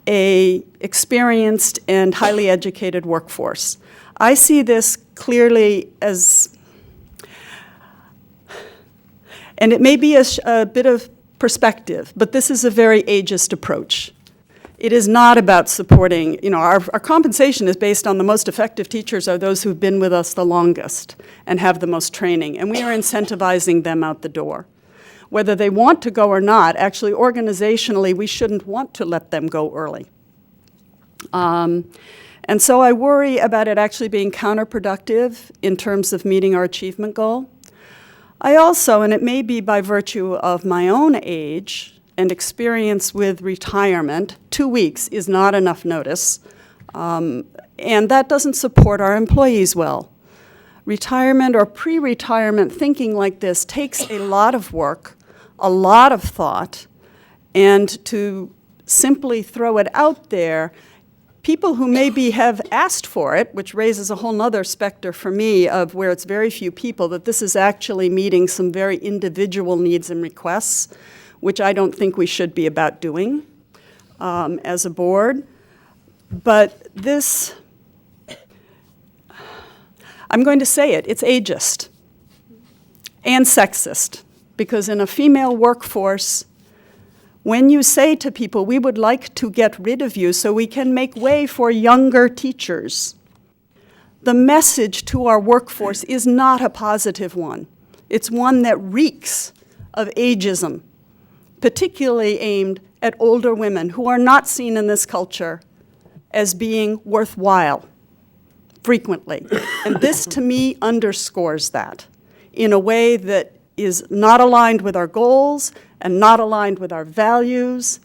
S17: a experienced and highly educated workforce. I see this clearly as, and it may be a bit of perspective, but this is a very ageist approach. It is not about supporting, our compensation is based on the most effective teachers are those who've been with us the longest and have the most training, and we are incentivizing them out the door. Whether they want to go or not, actually organizationally, we shouldn't want to let them go early. And so I worry about it actually being counterproductive in terms of meeting our achievement goal. I also, and it may be by virtue of my own age and experience with retirement, 2 weeks is not enough notice, and that doesn't support our employees well. Retirement or pre-retirement thinking like this takes a lot of work, a lot of thought, and to simply throw it out there, people who maybe have asked for it, which raises a whole nother specter for me of where it's very few people, that this is actually meeting some very individual needs and requests, which I don't think we should be about doing as a board. But this, I'm going to say it, it's ageist and sexist, because in a female workforce, when you say to people, we would like to get rid of you so we can make way for younger teachers, the message to our workforce is not a positive one. It's one that reeks of ageism, particularly aimed at older women who are not seen in this culture as being worthwhile frequently. And this, to me, underscores that in a way that is not aligned with our goals and not aligned with our values,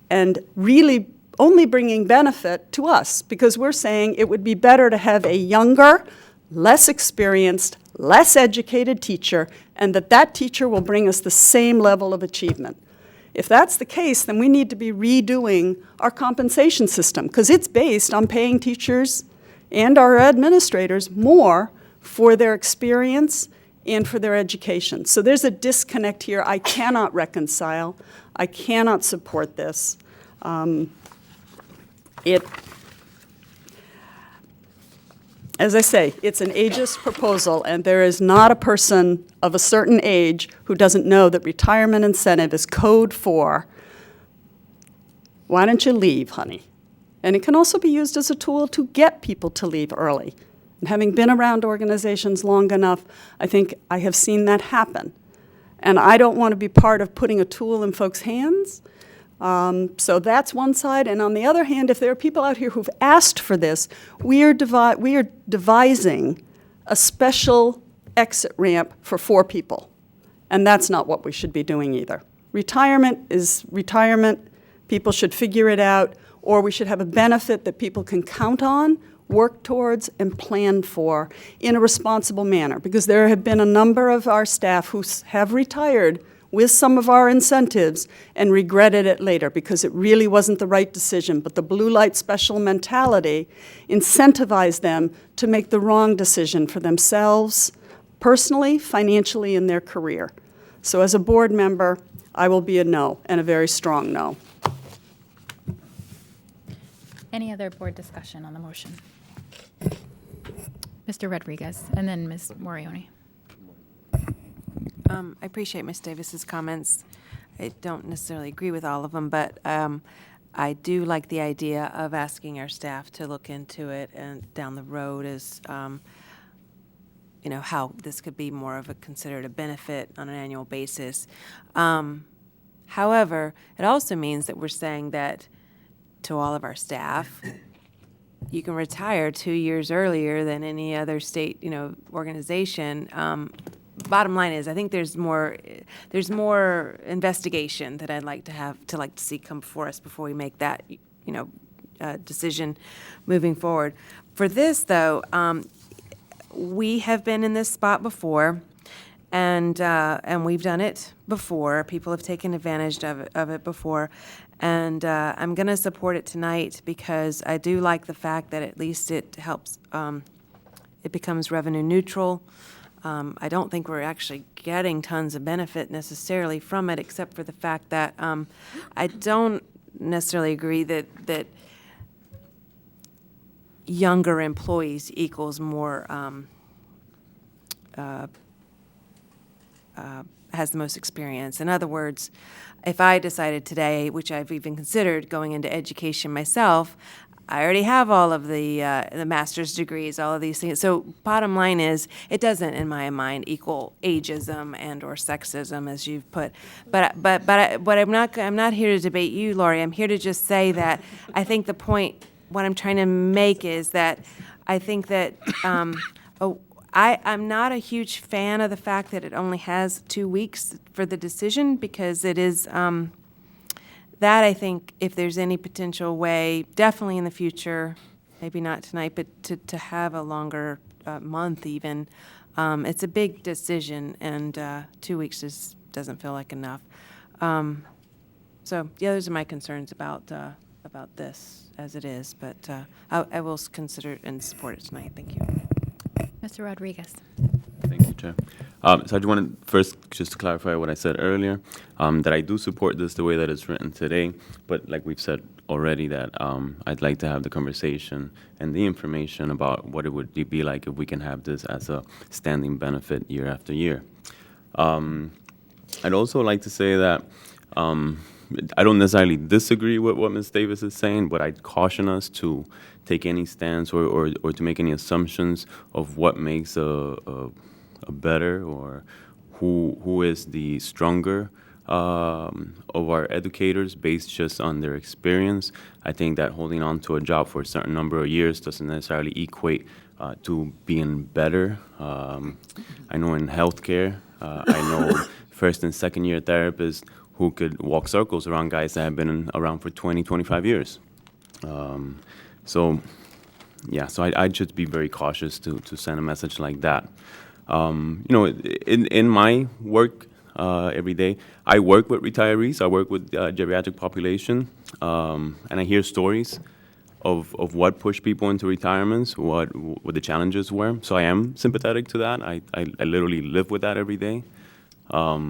S17: and really only bringing benefit to us, because we're saying it would be better to have a younger, less experienced, less educated teacher, and that teacher will bring us the same level of achievement. If that's the case, then we need to be redoing our compensation system, because it's based on paying teachers and our administrators more for their experience and for their education. So there's a disconnect here I cannot reconcile. I cannot support this. As I say, it's an ageist proposal, and there is not a person of a certain age who doesn't know that retirement incentive is code for, why don't you leave, honey? And it can also be used as a tool to get people to leave early. And having been around organizations long enough, I think I have seen that happen. And I don't want to be part of putting a tool in folks' hands. So that's one side. And on the other hand, if there are people out here who've asked for this, we are devising a special exit ramp for 4 people. And that's not what we should be doing either. Retirement is retirement. People should figure it out, or we should have a benefit that people can count on, work towards, and plan for in a responsible manner. Because there have been a number of our staff who have retired with some of our incentives and regretted it later because it really wasn't the right decision. But the blue light special mentality incentivized them to make the wrong decision for themselves, personally, financially, in their career. So as a board member, I will be a no, and a very strong no.
S1: Any other board discussion on the motion? Mr. Rodriguez, and then Ms. Morioni.
S3: I appreciate Ms. Davis's comments. I don't necessarily agree with all of them, but I do like the idea of asking our staff to look into it and down the road as, how this could be more of a considered a benefit on an annual basis. However, it also means that we're saying that to all of our staff, you can retire 2 years earlier than any other state, organization. Bottom line is, I think there's more investigation that I'd like to see come before us before we make that, decision moving forward. For this, though, we have been in this spot before, and we've done it before. People have taken advantage of it before, and I'm going to support it tonight because I do like the fact that at least it helps. It becomes revenue neutral. I don't think we're actually getting tons of benefit necessarily from it, except for the fact that I don't necessarily agree that younger employees equals more has the most experience. In other words, if I decided today, which I've even considered going into education myself, I already have all of the master's degrees, all of these things. So bottom line is, it doesn't, in my mind, equal ageism and or sexism, as you've put. But I'm not here to debate you, Lori. I'm here to just say that I think the point, what I'm trying to make is that I think that I'm not a huge fan of the fact that it only has 2 weeks for the decision, because it is. That, I think, if there's any potential way, definitely in the future, maybe not tonight, but to have a longer month even, it's a big decision, and 2 weeks doesn't feel like enough. So, yeah, those are my concerns about this as it is, but I will consider it and support it tonight. Thank you.
S1: Mr. Rodriguez.
S21: Thank you, Chair. So I just wanted first just to clarify what I said earlier, that I do support this the way that it's written today, but like we've said already, that I'd like to have the conversation and the information about what it would be like if we can have this as a standing benefit year after year. I'd also like to say that I don't necessarily disagree with what Ms. Davis is saying, but I'd caution us to take any stance or to make any assumptions of what makes a better, or who is the stronger of our educators based just on their experience. I think that holding on to a job for a certain number of years doesn't necessarily equate to being better. I know in healthcare, I know first and second year therapists who could walk circles around guys that have been around for 20, 25 years. So I'd just be very cautious to send a message like that. In my work every day, I work with retirees, I work with geriatric population, and I hear stories. of what pushed people into retirements, what the challenges were. So I am sympathetic to that. I literally live with that every day. For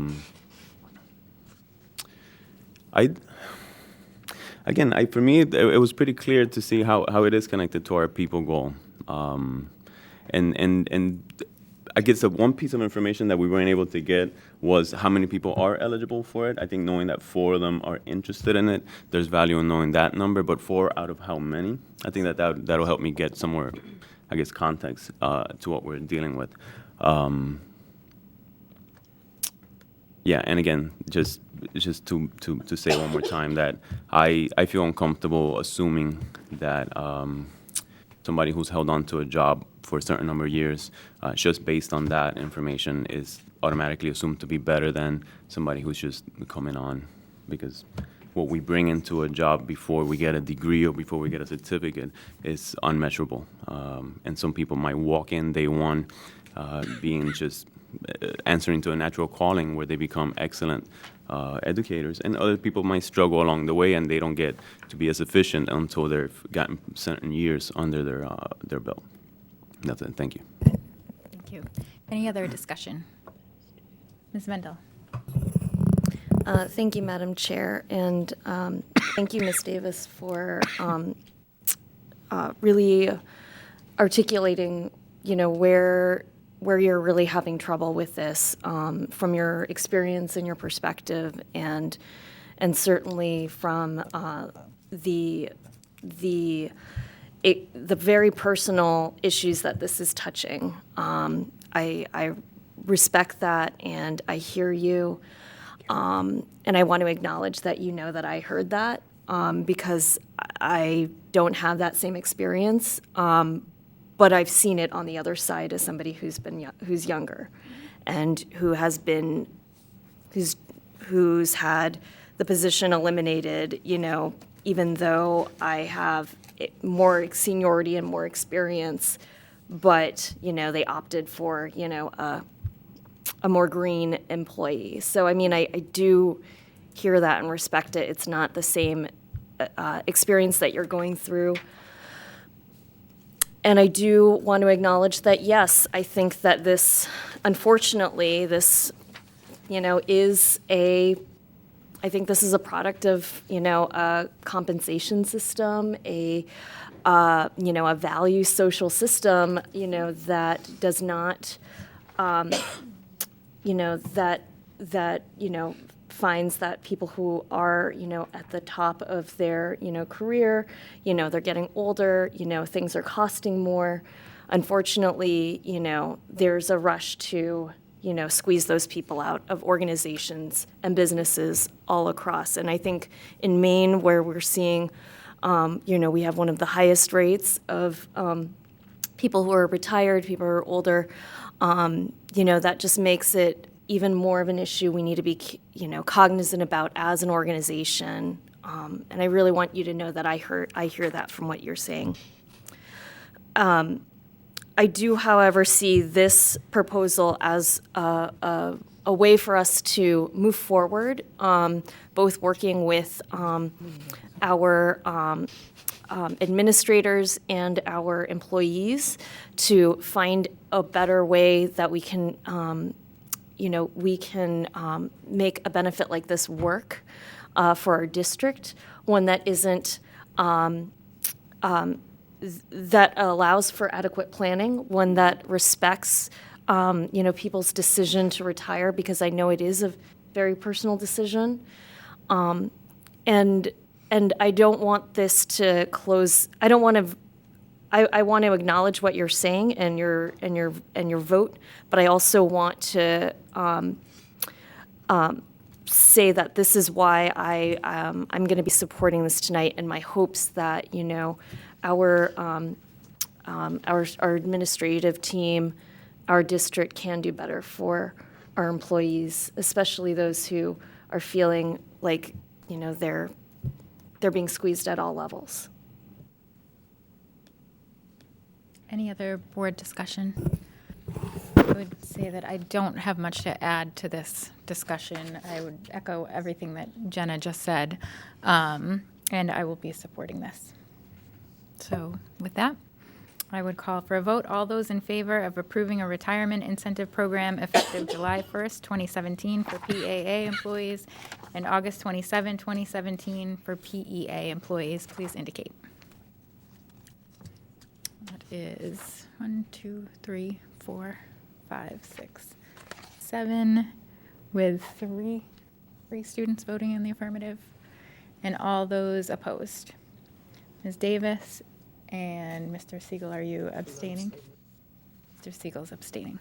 S21: me, it was pretty clear to see how it is connected to our people goal. And I guess the one piece of information that we weren't able to get was how many people are eligible for it. I think knowing that 4 of them are interested in it, there's value in knowing that number, but 4 out of how many? I think that'll help me get some more, I guess, context to what we're dealing with. Yeah, and again, just to say one more time that I feel uncomfortable assuming that somebody who's held on to a job for a certain number of years, just based on that information, is automatically assumed to be better than somebody who's just coming on. Because what we bring into a job before we get a degree or before we get a certificate is unmeasurable. And some people might walk in day one being just answering to a natural calling where they become excellent educators, and other people might struggle along the way and they don't get to be as efficient until they've gotten certain years under their belt. That's it. Thank you.
S1: Thank you. Any other discussion? Ms. Mendel.
S15: Thank you, Madam Chair, and thank you, Ms. Davis, for really articulating, where you're really having trouble with this from your experience and your perspective, and certainly from the very personal issues that this is touching. I respect that, and I hear you, and I want to acknowledge that that I heard that because I don't have that same experience. But I've seen it on the other side as somebody who's younger, and who's had the position eliminated. Even though I have more seniority and more experience, but they opted for a more green employee. So I do hear that and respect it. It's not the same experience that you're going through. And I do want to acknowledge that, yes, I think that unfortunately, is I think this is a product of, a compensation system, a value social system, that does not, that finds that people who are, at the top of their, career, they're getting older, things are costing more. Unfortunately, there's a rush to, squeeze those people out of organizations and businesses all across. And I think in Maine, where we're seeing, we have one of the highest rates of people who are retired, people who are older, that just makes it even more of an issue we need to be, cognizant about as an organization. And I really want you to know that I hear that from what you're saying. I do, however, see this proposal as a way for us to move forward, both working with our administrators and our employees to find a better way that we can make a benefit like this work for our district, one that isn't, that allows for adequate planning, one that respects, people's decision to retire, because I know it is a very personal decision. And I don't want this to close. I don't want to. I want to acknowledge what you're saying and your vote, but I also want to say that this is why I'm going to be supporting this tonight, in my hopes that our administrative team, our district can do better for our employees, especially those who are feeling like they're being squeezed at all levels.
S1: Any other board discussion? I would say that I don't have much to add to this discussion. I would echo everything that Jenna just said, and I will be supporting this. So with that, I would call for a vote. All those in favor of approving a retirement incentive program effective July 1st, 2017 for PAA employees and August 27, 2017 for PEA employees, please indicate. That is 1, 2, 3, 4, 5, 6, 7, with three students voting in the affirmative, and all those opposed. Ms. Davis and Mr. Siegel, are you abstaining? Mr. Siegel's abstaining.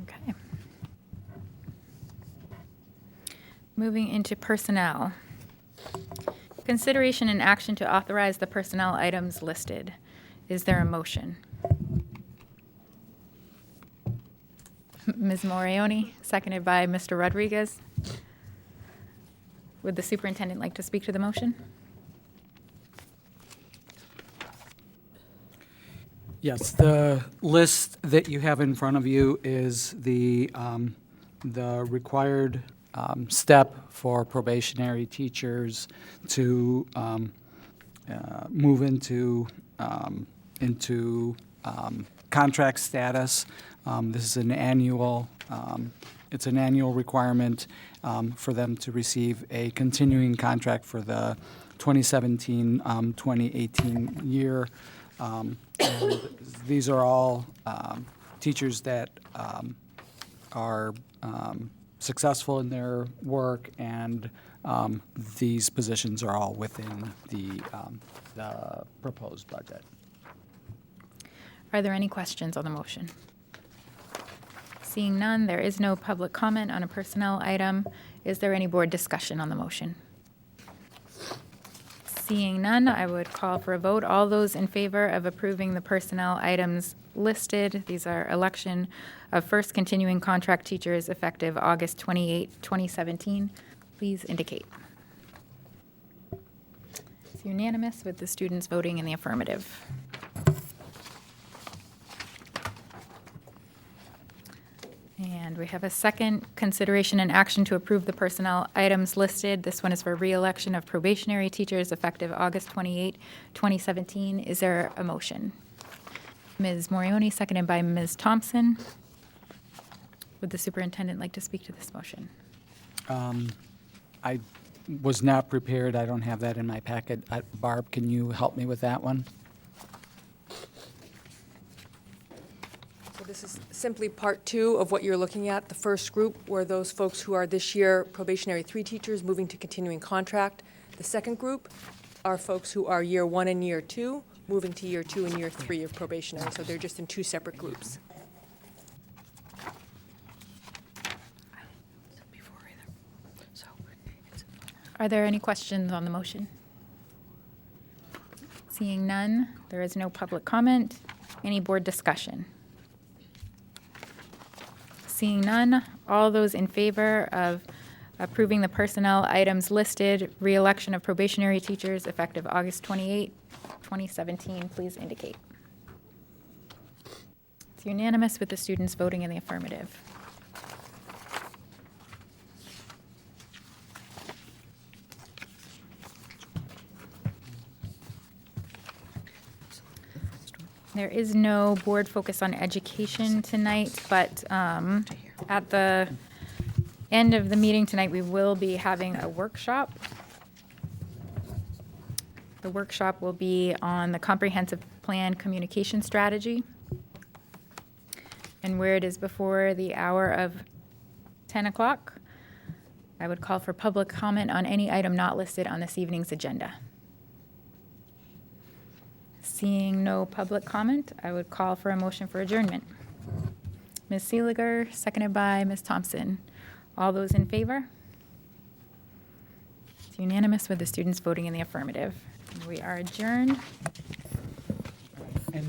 S1: Okay. Moving into personnel. Consideration and action to authorize the personnel items listed. Is there a motion? Ms. Morioni, seconded by Mr. Rodriguez. Would the superintendent like to speak to the motion?
S2: Yes, the list that you have in front of you is the required step for probationary teachers to move into contract status. This is an annual, it's an annual requirement for them to receive a continuing contract for the 2017-2018 year. And these are all teachers that are successful in their work, and these positions are all within the proposed budget.
S1: Are there any questions on the motion? Seeing none, there is no public comment on a personnel item. Is there any board discussion on the motion? Seeing none, I would call for a vote. All those in favor of approving the personnel items listed, these are election of first continuing contract teachers effective August 28, 2017, please indicate. It's unanimous with the students voting in the affirmative. And we have a second consideration and action to approve the personnel items listed. This one is for re-election of probationary teachers effective August 28, 2017. Is there a motion? Ms. Morioni, seconded by Ms. Thompson. Would the superintendent like to speak to this motion?
S2: I was not prepared. I don't have that in my packet. Barb, can you help me with that one?
S19: So this is simply part 2 of what you're looking at. The first group were those folks who are this year probationary 3 teachers moving to continuing contract. The second group are folks who are year 1 and year 2 moving to year 2 and year 3 of probationary. So they're just in 2 separate groups.
S1: Are there any questions on the motion? Seeing none, there is no public comment. Any board discussion? Seeing none, all those in favor of approving the personnel items listed, re-election of probationary teachers effective August 28, 2017, please indicate. It's unanimous with the students voting in the affirmative. There is no board focus on education tonight, but at the end of the meeting tonight, we will be having a workshop. The workshop will be on the comprehensive plan communication strategy. And where it is before the hour of 10 o'clock, I would call for public comment on any item not listed on this evening's agenda. Seeing no public comment, I would call for a motion for adjournment. Ms. Seeliger, seconded by Ms. Thompson. All those in favor? It's unanimous with the students voting in the affirmative. We are adjourned.
S2: And